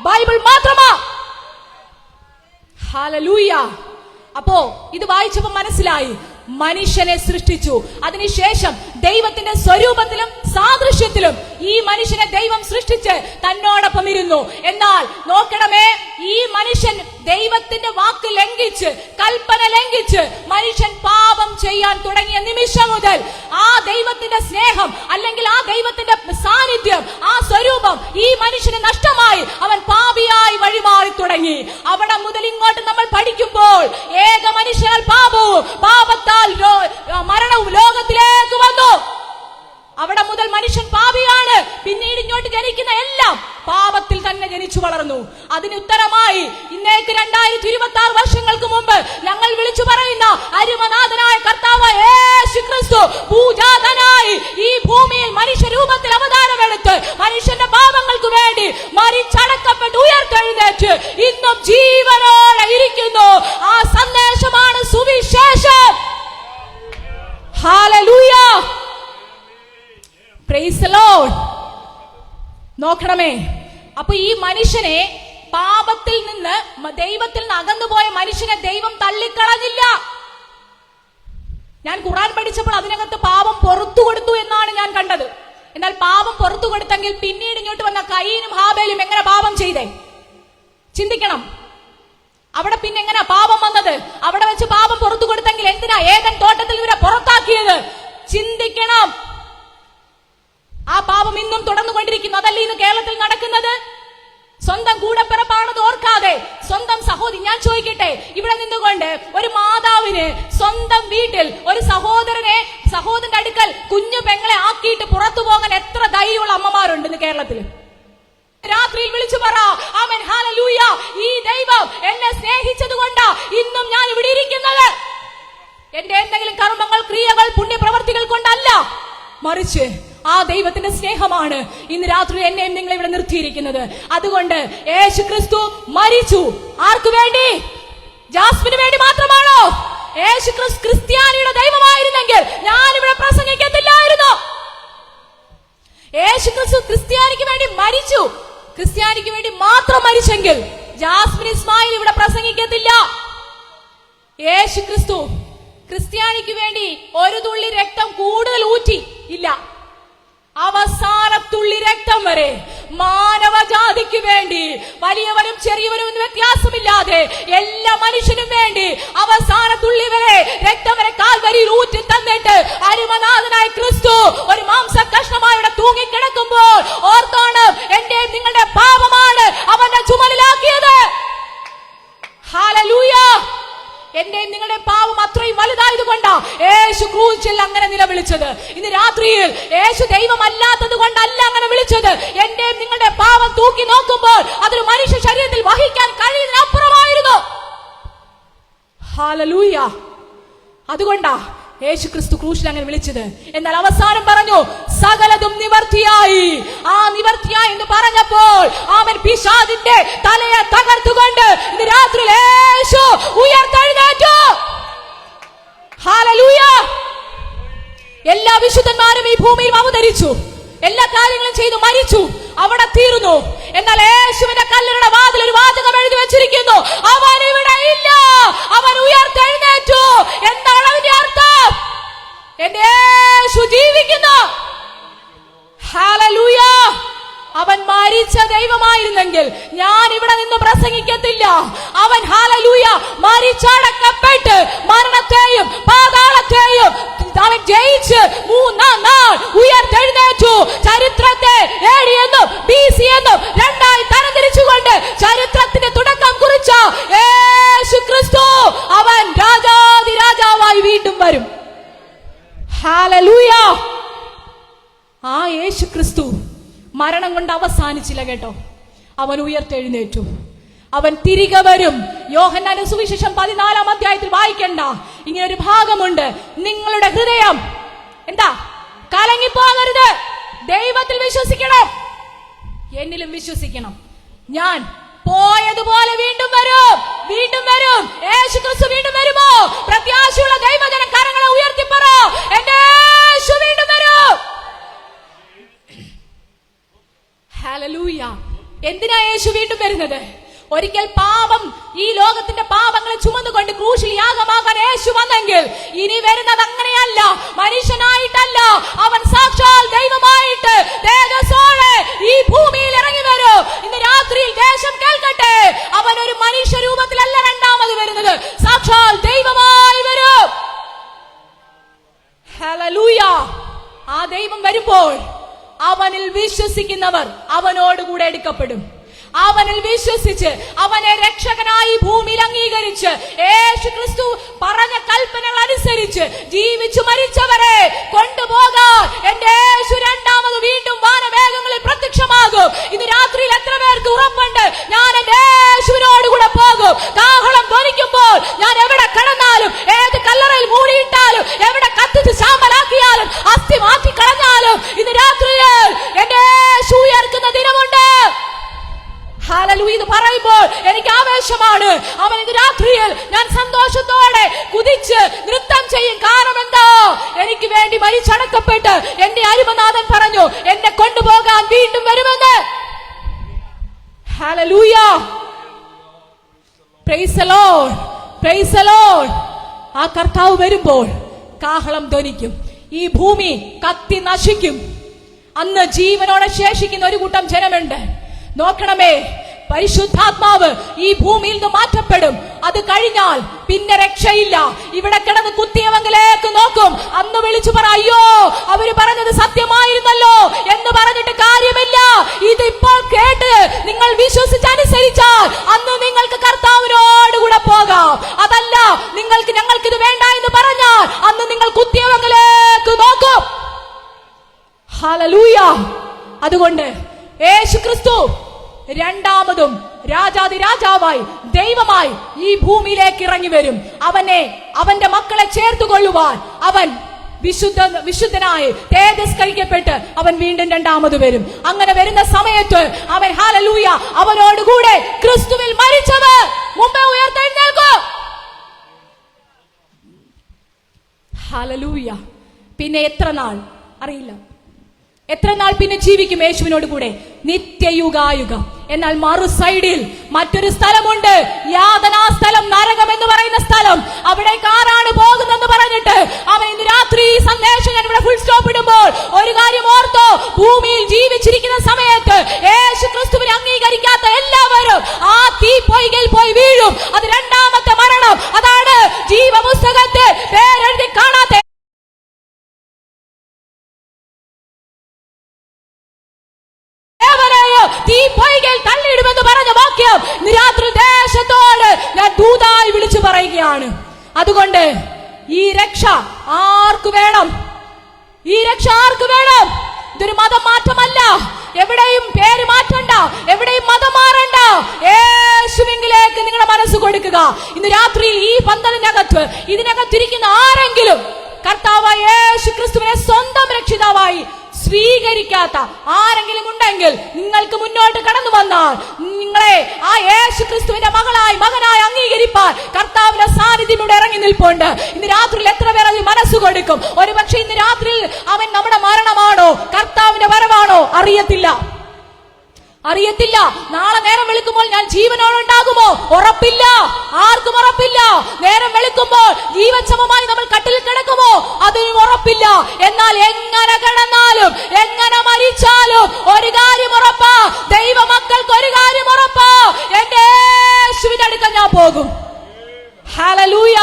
ബൈബിൾ മാത്രമാ. ഹല്ലേലൂയ. അപ്പോ ഇത് വായിച്ചപ്പോ മനസ്സിലായി, മനുഷ്യനെ സൃഷ്ടിച്ചു. അതിനുശേഷം ദൈവത്തിന്റെ സ്വരൂപത്തിലും സാദൃശ്യത്തിലും ഈ മനുഷ്യനെ ദൈവം സൃഷ്ടിച്ച് തന്നോടൊപ്പം ഇരുന്നു. എന്നാൽ നോക്കണമേ, ഈ മനുഷ്യൻ ദൈവത്തിന്റെ വാക്ക് ലംഘിച്ച്, കൽപ്പന ലംഘിച്ച് മനുഷ്യൻ പാപം ചെയ്യാൻ തുടങ്ങിയ നിമിഷം മുതൽ ആ ദൈവത്തിന്റെ സ്നേഹം അല്ലെങ്കിൽ ആ ദൈവത്തിന്റെ സാന്നിധ്യം, ആ സ്വരൂപം ഈ മനുഷ്യന് നഷ്ടമായി. അവൻ പാപിയായി വഴിമാറി തുടങ്ങി. അവിടെ മുതൽ ഇങ്ങോട്ട് നമ്മൾ പഠിക്കുമ്പോൾ ഏക മനുഷ്യനാൽ പാപവും പാപത്താൽ മരണവും ലോകത്തിലേക്ക് വന്നു. അവിടെ മുതൽ മനുഷ്യൻ പാപിയാണ്. പിന്നീട് ഇങ്ങോട്ട് ജനിക്കുന്ന എല്ലാം പാപത്തിൽ തന്നെ ജനിച്ചു വളർന്നു. അതിന് ഉത്തരമായി ഇന്നേക്ക് 2026 വർഷങ്ങൾക്ക് മുമ്പ് ഞങ്ങൾ വിളിച്ചു പറയുന്ന അരുമനാഥനായ കർത്താവായ യേശു ക്രിസ്തു പൂജാതനായി ഈ ഭൂമിയിൽ മനുഷ്യ രൂപത്തിൽ അവതാരമെടുത്ത് മനുഷ്യന്റെ പാപങ്ങൾക്ക് വേണ്ടി മരിച്ചടക്കപ്പെട്ട് ഉയർത്തെഴുന്നേറ്റ് ഇന്നും ജീവനോടെ ഇരിക്കുന്നു. ആ സന്ദേശമാണ് സുവിശേഷം. ഹല്ലേലൂയ. Praise the lord. നോക്കണമേ, അപ്പൊ ഈ മനുഷ്യനെ പാപത്തിൽ നിന്ന് ദൈവത്തിൽ നിന്ന് അകന്നുപോയ മനുഷ്യനെ ദൈവം തള്ളിക്കളഞ്ഞില്ല. ഞാൻ ഖുർആൻ പഠിച്ചപ്പോൾ അതിനകത്ത് പാപം പുറത്തു കൊടുത്തു എന്നാണ് ഞാൻ കണ്ടത്. എന്നാൽ പാപം പുറത്തു കൊടുത്തെങ്കിൽ പിന്നീട് ഇങ്ങോട്ട് വന്ന കയീനും ഹാബേലും എങ്ങനെ പാപം ചെയ്തേ? ചിന്തിക്കണം. അവിടെ പിന്നെ എങ്ങനെ പാപം വന്നത്? അവിടെ വെച്ച് പാപം പുറത്തു കൊടുത്തെങ്കിൽ എന്തിനാ ഏദൻ തോട്ടത്തിൽ ഇവരെ പുറത്താക്കിയത്? ചിന്തിക്കണം. ആ പാപം ഇന്നും തുടർന്നുകൊണ്ടിരിക്കുന്നു. അതല്ലേ ഇന്ന് കേരളത്തിൽ നടക്കുന്നത്? സ്വന്തം കൂടപ്പിറപ്പാണെന്ന് ഓർക്കാതെ സ്വന്തം സഹോദരി, ഞാൻ ചോദിക്കട്ടെ, ഇവിടെ നിന്നുകൊണ്ട് ഒരു മാതാവിന് സ്വന്തം വീട്ടിൽ ഒരു സഹോദരന്റെ അടുക്കൽ കുഞ്ഞു പെങ്ങളെ ആക്കിയിട്ട് പുറത്തു പോകാൻ എത്ര ധൈര്യമുള്ള അമ്മമാരുണ്ട് ഇന്ന് കേരളത്തിൽ? രാത്രിയിൽ വിളിച്ചു പറ, ആമേൻ, ഹല്ലേലൂയ, ഈ ദൈവം എന്നെ സ്നേഹിച്ചത് കൊണ്ടാ ഇന്നും ഞാൻ ഇവിടെ ഇരിക്കുന്നത്. എന്റെ എന്തെങ്കിലും കർമ്മങ്ങൾ, ക്രിയകൾ, പുണ്യപ്രവർത്തികൾ കൊണ്ടല്ല, മറിച്ച് ആ ദൈവത്തിന്റെ സ്നേഹമാണ് ഇന്ന് രാത്രി എന്നെയും നിങ്ങളെ ഇവിടെ നിർത്തിയിരിക്കുന്നത്. അതുകൊണ്ട് യേശു ക്രിസ്തു മരിച്ചു. ആർക്കു വേണ്ടി? ജാസ്മിന് വേണ്ടി മാത്രമാണോ? യേശു ക്രിസ്തു ക്രിസ്ത്യാനിയുടെ ദൈവമായിരുന്നെങ്കിൽ ഞാൻ ഇവിടെ പ്രസംഗിക്കത്തില്ലായിരുന്നു. യേശു ക്രിസ്തു ക്രിസ്ത്യാനിക്ക് വേണ്ടി മരിച്ചു. ക്രിസ്ത്യാനിക്ക് വേണ്ടി മാത്രം മരിച്ചെങ്കിൽ ജാസ്മിൻ ഇസ്മായിൽ ഇവിടെ പ്രസംഗിക്കത്തില്ല. യേശു ക്രിസ്തു ക്രിസ്ത്യാനിക്ക് വേണ്ടി ഒരു തുള്ളി രക്തം കൂടുതൽ ഊറ്റി ഇല്ല. അവസാന തുള്ളി രക്തം വരെ മാനവജാതിക്ക് വേണ്ടി, വലിയവരും ചെറിയവരും എന്ന് വ്യത്യാസമില്ലാതെ എല്ലാ മനുഷ്യനും വേണ്ടി അവസാന തുള്ളി വരെ രക്തം വരെ കാൽവരിയിൽ ഊറ്റി തന്നിട്ട് അരുമനാഥനായ ക്രിസ്തു ഒരു മാംസ കഷ്ണമായി ഇവിടെ തൂങ്ങിക്കിടക്കുമ്പോൾ ഓർത്തോണം, എന്റെ നിങ്ങളുടെ പാപമാണ് അവന്റെ ചുമലിലാക്കിയത്. ഹല്ലേലൂയ. എന്റെയും നിങ്ങളുടെ പാവം അത്രയും വലുതായതുകൊണ്ടാ യേശു ക്രൂശിൽ അങ്ങനെ നിലവിളിച്ചത്. ഇന്ന് രാത്രിയിൽ യേശു ദൈവമല്ലാത്തത് കൊണ്ടല്ല അങ്ങനെ വിളിച്ചത്. എന്റെയും നിങ്ങളുടെ പാവം തൂക്കി നോക്കുമ്പോൾ അതൊരു മനുഷ്യ ശരീരത്തിൽ വഹിക്കാൻ കഴിയുന്നതിനപ്പുറമായിരുന്നു. ഹല്ലേലൂയ. അതുകൊണ്ടാ യേശു ക്രിസ്തു ക്രൂശിൽ അങ്ങനെ വിളിച്ചത്. എന്നാൽ അവസാനം പറഞ്ഞു, സകലതും നിവർത്തിയായി. ആ നിവർത്തിയായി എന്ന് പറഞ്ഞപ്പോൾ അവൻ പിശാചിന്റെ തലയെ തകർത്തുകൊണ്ട് ഇന്ന് രാത്രി യേശു ഉയർത്തെഴുന്നേറ്റു. ഹല്ലേലൂയ. എല്ലാ വിശുദ്ധന്മാരും ഈ ഭൂമിയിൽ അവതരിച്ചു, എല്ലാ കാര്യങ്ങളും ചെയ്തു, മരിച്ചു, അവിടെ തീർന്നു. എന്നാൽ യേശുവിന്റെ കല്ലറയുടെ വാതിൽ ഒരു വാചകം എഴുതി വെച്ചിരിക്കുന്നു, അവൻ ഇവിടെ ഇല്ല, അവൻ ഉയർത്തെഴുന്നേറ്റു. എന്താണ് അതിന്റെ അർത്ഥം? എന്റെ യേശു ജീവിക്കുന്നു. ഹല്ലേലൂയ. അവൻ മരിച്ച ദൈവമായിരുന്നെങ്കിൽ ഞാൻ ഇവിടെ നിന്ന് പ്രസംഗിക്കത്തില്ല. അവൻ ഹല്ലേലൂയ മരിച്ചടക്കപ്പെട്ട് മരണത്തെയും പാതാളത്തെയും അവൻ ജയിച്ച് മൂന്നാം നാൾ ഉയർത്തെഴുന്നേറ്റു. ചരിത്രത്തെ AD എന്നും BC എന്നും രണ്ടായി തരംതിരിച്ചുകൊണ്ട് ചരിത്രത്തിന്റെ തുടക്കം കുറിച്ച യേശു ക്രിസ്തു അവൻ രാജാതിരാജാവായി വീണ്ടും വരും. ഹല്ലേലൂയ. ആ യേശു ക്രിസ്തു മരണം കൊണ്ട് അവസാനിച്ചില്ല കേട്ടോ. അവൻ ഉയർത്തെഴുന്നേറ്റു. അവൻ തിരികെ വരും. യോഹന്നാന്റെ സുവിശേഷം 14-ാം അധ്യായത്തിൽ വായിക്കണ്ട, ഇങ്ങനെ ഒരു ഭാഗമുണ്ട്, നിങ്ങളുടെ ഹൃദയം എന്താ കലങ്ങിപ്പോകരുത്, ദൈവത്തിൽ വിശ്വസിക്കണം, എന്നിലും വിശ്വസിക്കണം. ഞാൻ പോയതുപോലെ വീണ്ടും വരും, വീണ്ടും വരും. യേശു ക്രിസ്തു വീണ്ടും വരുമോ? പ്രത്യാശയുള്ള ദൈവജന കരങ്ങളെ ഉയർത്തിപ്പറ, എന്റെ യേശു വീണ്ടും വരും. ഹല്ലേലൂയ. എന്തിനാ യേശു വീണ്ടും വരുന്നത്? ഒരിക്കൽ പാപം, ഈ ലോകത്തിന്റെ പാപങ്ങളെ ചുമന്നുകൊണ്ട് ക്രൂശിൽ യാഗമാകാൻ യേശു വന്നെങ്കിൽ ഇനി വരുന്നത് അങ്ങനെയല്ല, മനുഷ്യനായിട്ടല്ല, അവൻ സാക്ഷാൽ ദൈവമായിട്ട് തേജസ്സോടെ ഈ ഭൂമിയിൽ ഇറങ്ങി വരും. ഇന്ന് രാത്രിയിൽ ദേശം കേൾക്കട്ടെ, അവൻ ഒരു മനുഷ്യ രൂപത്തിലല്ല രണ്ടാമത് വരുന്നത്, സാക്ഷാൽ ദൈവമായി വരും. ഹല്ലേലൂയ. ആ ദൈവം വരുമ്പോൾ അവനിൽ വിശ്വസിക്കുന്നവർ അവനോടുകൂടെ എടുക്കപ്പെടും. അവനിൽ വിശ്വസിച്ച് അവനെ രക്ഷകനായി ഭൂമിയിൽ അംഗീകരിച്ച് യേശു ക്രിസ്തു പറഞ്ഞ കൽപ്പനകൾ അനുസരിച്ച് ജീവിച്ചു മരിച്ചവരെ കൊണ്ടുപോകാൻ എന്റെ യേശു രണ്ടാമത് വീണ്ടും വാനമേഘങ്ങളിൽ പ്രത്യക്ഷമാകും. ഇന്ന് രാത്രിയിൽ എത്ര പേർക്ക് ഉറപ്പുണ്ട് ഞാൻ എന്റെ യേശുവിനോടുകൂടെ പോകും? കാഹളം ധ്വനിക്കുമ്പോൾ ഞാൻ എവിടെ കിടന്നാലും, ഏത് കല്ലറയിൽ മൂടിയിട്ടാലും, എവിടെ കത്തിച്ച് ശാമ്പലാക്കിയാലും, അസ്ഥി മാറ്റി കളഞ്ഞാലും ഇന്ന് രാത്രിയിൽ എന്റെ യേശു ഉയർക്കുന്ന ദിനമുണ്ട്. ഹല്ലേലൂയ എന്ന് പറയുമ്പോൾ എനിക്ക് ആവേശമാണ്. അവൻ ഇന്ന് രാത്രിയിൽ ഞാൻ സന്തോഷത്തോടെ കുതിച്ച് നൃത്തം ചെയ്യും. കാരണം എന്താ? എനിക്ക് വേണ്ടി മരിച്ചടക്കപ്പെട്ട് എന്റെ അരുമനാഥൻ പറഞ്ഞു എന്നെ കൊണ്ടുപോകാൻ വീണ്ടും വരുമെന്ന്. Hallelujah. Praise the Lord, price the Lord. ആ കർത്താവ് വരുമ്പോൾ കാഹളം ധ്വനിക്കും, ഈ ഭൂമി കത്തി നശിക്കും. അന്ന് ജീവനോടെ ശേഷിക്കുന്ന ഒരു കൂട്ടം ജനമുണ്ട്. നോക്കണമേ, പരിശുദ്ധാത്മാവ് ഈ ഭൂമിയിൽ നിന്ന് മാറ്റപ്പെടും. അത് കഴിഞ്ഞാൽ പിന്നെ രക്ഷയില്ല. ഇവിടെ കിടന്ന് കുത്തിയവങ്കിലേക്ക് നോക്കും. അന്ന് വിളിച്ചു പറ, അയ്യോ അവര് പറഞ്ഞത് സത്യമായിരുന്നല്ലോ എന്ന് പറഞ്ഞിട്ട് കാര്യമില്ല. ഇതിപ്പോൾ കേട്ട് നിങ്ങൾ വിശ്വസിച്ചനുസരിച്ചാൽ അന്ന് നിങ്ങൾക്ക് കർത്താവിനോടുകൂടെ പോകാം. അതല്ല ഞങ്ങൾക്ക് ഇത് വേണ്ട എന്ന് പറഞ്ഞാൽ അന്ന് നിങ്ങൾ കുത്തിയവങ്കിലേക്ക് നോക്കും. ഹല്ലേലൂയ. അതുകൊണ്ട് യേശുക്രിസ്തു രണ്ടാമതും രാജാതിരാജാവായി ദൈവമായി ഈ ഭൂമിയിലേക്ക് ഇറങ്ങി വരും. അവന്റെ മക്കളെ ചേർത്തുകൊള്ളുവാൻ അവൻ വിശുദ്ധനായി തേജസ്കരിക്കപ്പെട്ട് അവൻ വീണ്ടും രണ്ടാമത് വരും. അങ്ങനെ വരുന്ന സമയത്ത് അവൻ ഹല്ലേലൂയ അവനോടുകൂടെ ക്രിസ്തുവിൽ മരിച്ചവർ മുമ്പേ ഉയർത്തെഴുന്നേൽക്കും. ഹല്ലേലൂയ. പിന്നെ എത്ര നാൾ അറിയില്ല, എത്ര നാൾ പിന്നെ ജീവിക്കും യേശുവിനോട് കൂടെ? നിത്യയുഗായുഗം. എന്നാൽ മറു സൈഡിൽ മറ്റൊരു സ്ഥലമുണ്ട്, യാതനാ സ്ഥലം, നരകം എന്ന് പറയുന്ന സ്ഥലം. അവിടേക്ക് ആരാണ് പോകുന്നെന്ന് പറഞ്ഞിട്ട് അവൻ ഇന്ന് രാത്രി ഈ സന്ദേശം ഞാൻ ഇവിടെ ഫുൾ സ്റ്റോപ്പ് ഇടുമ്പോൾ ഒരു കാര്യം ഓർത്തോ, ഭൂമിയിൽ ജീവിച്ചിരിക്കുന്ന സമയത്ത് യേശു ക്രിസ്തുവിനെ അംഗീകരിക്കാത്ത എല്ലാവരും ആ തീപ്പൊയ്കയിൽ പോയി വീഴും. അത് രണ്ടാമത്തെ മരണം. അതാണ് ജീവപുസ്തകത്തിൽ പേരെഴുതി കാണാത്ത തള്ളിയിടുമെന്ന് പറഞ്ഞ വാക്യം രാത്രി ദേശത്തോട് ഞാൻ ദൂതായി വിളിച്ചു പറയുകയാണ്. അതുകൊണ്ട് ഈ രക്ഷ ആർക്ക് വേണം? ഈ രക്ഷ ആർക്ക് വേണം? ഇതൊരു മതം മാറ്റമല്ല. എവിടെയും പേര് മാറ്റണ്ട, എവിടെയും മതം മാറണ്ട. യേശുവിലേക്ക് നിങ്ങളുടെ മനസ്സ് കൊടുക്കുക. ഇന്ന് രാത്രി ഈ പന്തലിനകത്ത് ഇതിനകത്തിരിക്കുന്ന ആരെങ്കിലും കർത്താവായ യേശു ക്രിസ്തുവിനെ സ്വന്തം രക്ഷിതാവായി സ്വീകരിക്കാത്ത ആരെങ്കിലും ഉണ്ടെങ്കിൽ നിങ്ങൾക്ക് മുന്നോട്ട് കടന്നു വന്നാൽ നിങ്ങളെ ആ യേശു ക്രിസ്തുവിന്റെ മകനായി അംഗീകരിപ്പാൻ കർത്താവിന്റെ സാന്നിധ്യം ഇവിടെ ഇറങ്ങി നിൽപ്പുണ്ട്. ഇന്ന് രാത്രിയിൽ എത്ര പേർ അതിൽ മനസ്സ് കൊടുക്കും? ഒരുപക്ഷെ ഇന്ന് രാത്രിയിൽ അവൻ നമ്മുടെ മരണമാണോ കർത്താവിന്റെ വരവാണോ അറിയത്തില്ല. നാളെ നേരം വെളുക്കുമ്പോൾ ഞാൻ ജീവനോടുണ്ടാകുമോ? ഉറപ്പില്ല. ആർക്കും ഉറപ്പില്ല. നേരം വെളുക്കുമ്പോൾ ജീവച്ഛമമായി നമ്മൾ കട്ടിൽ കിടക്കുമോ? അതിനും ഉറപ്പില്ല. എന്നാൽ എങ്ങനെ കിടന്നാലും എങ്ങനെ മരിച്ചാലും ഒരു കാര്യം ഉറപ്പാ, ദൈവമക്കൾക്ക് ഒരു കാര്യം ഉറപ്പാ, എന്റെ യേശുവിന്റെ അടുക്കൽ ഞാൻ പോകും. ഹല്ലേലൂയ.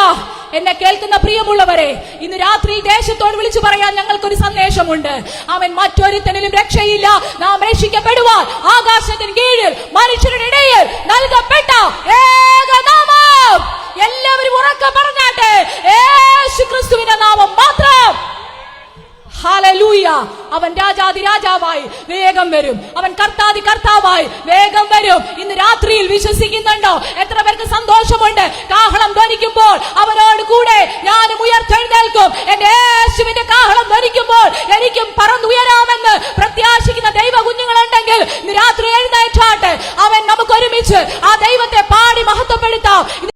എന്നെ കേൾക്കുന്ന പ്രിയമുള്ളവരെ, ഇന്ന് രാത്രി ദേശത്തോട് വിളിച്ചു പറയാൻ ഞങ്ങൾക്കൊരു സന്ദേശമുണ്ട്. അവൻ മറ്റൊരുത്തനിലും രക്ഷയില്ല. നാം രക്ഷിക്കപ്പെടുവാൻ ആകാശത്തിന് കീഴിൽ മനുഷ്യരുടെ ഇടയിൽ നൽകപ്പെട്ട ഏകനാമം. എല്ലാവരും ഉറക്കെ പറഞ്ഞാട്ടെ, യേശു ക്രിസ്തുവിന്റെ നാമം മാത്രം. ഹല്ലേലൂയ. അവൻ രാജാതിരാജാവായി വേഗം വരും. അവൻ കർത്താവായി വേഗം വരും. ഇന്ന് രാത്രിയിൽ വിശ്വസിക്കുന്നുണ്ടോ? എത്ര പേർക്ക് സന്തോഷമുണ്ട്? കാഹളം ധ്വനിക്കുമ്പോൾ അവനോട് കൂടെ ഞാനും ഉയർത്തെഴുന്നേൽക്കും. എന്റെ യേശുവിന്റെ കാഹളം ധ്വനിക്കുമ്പോൾ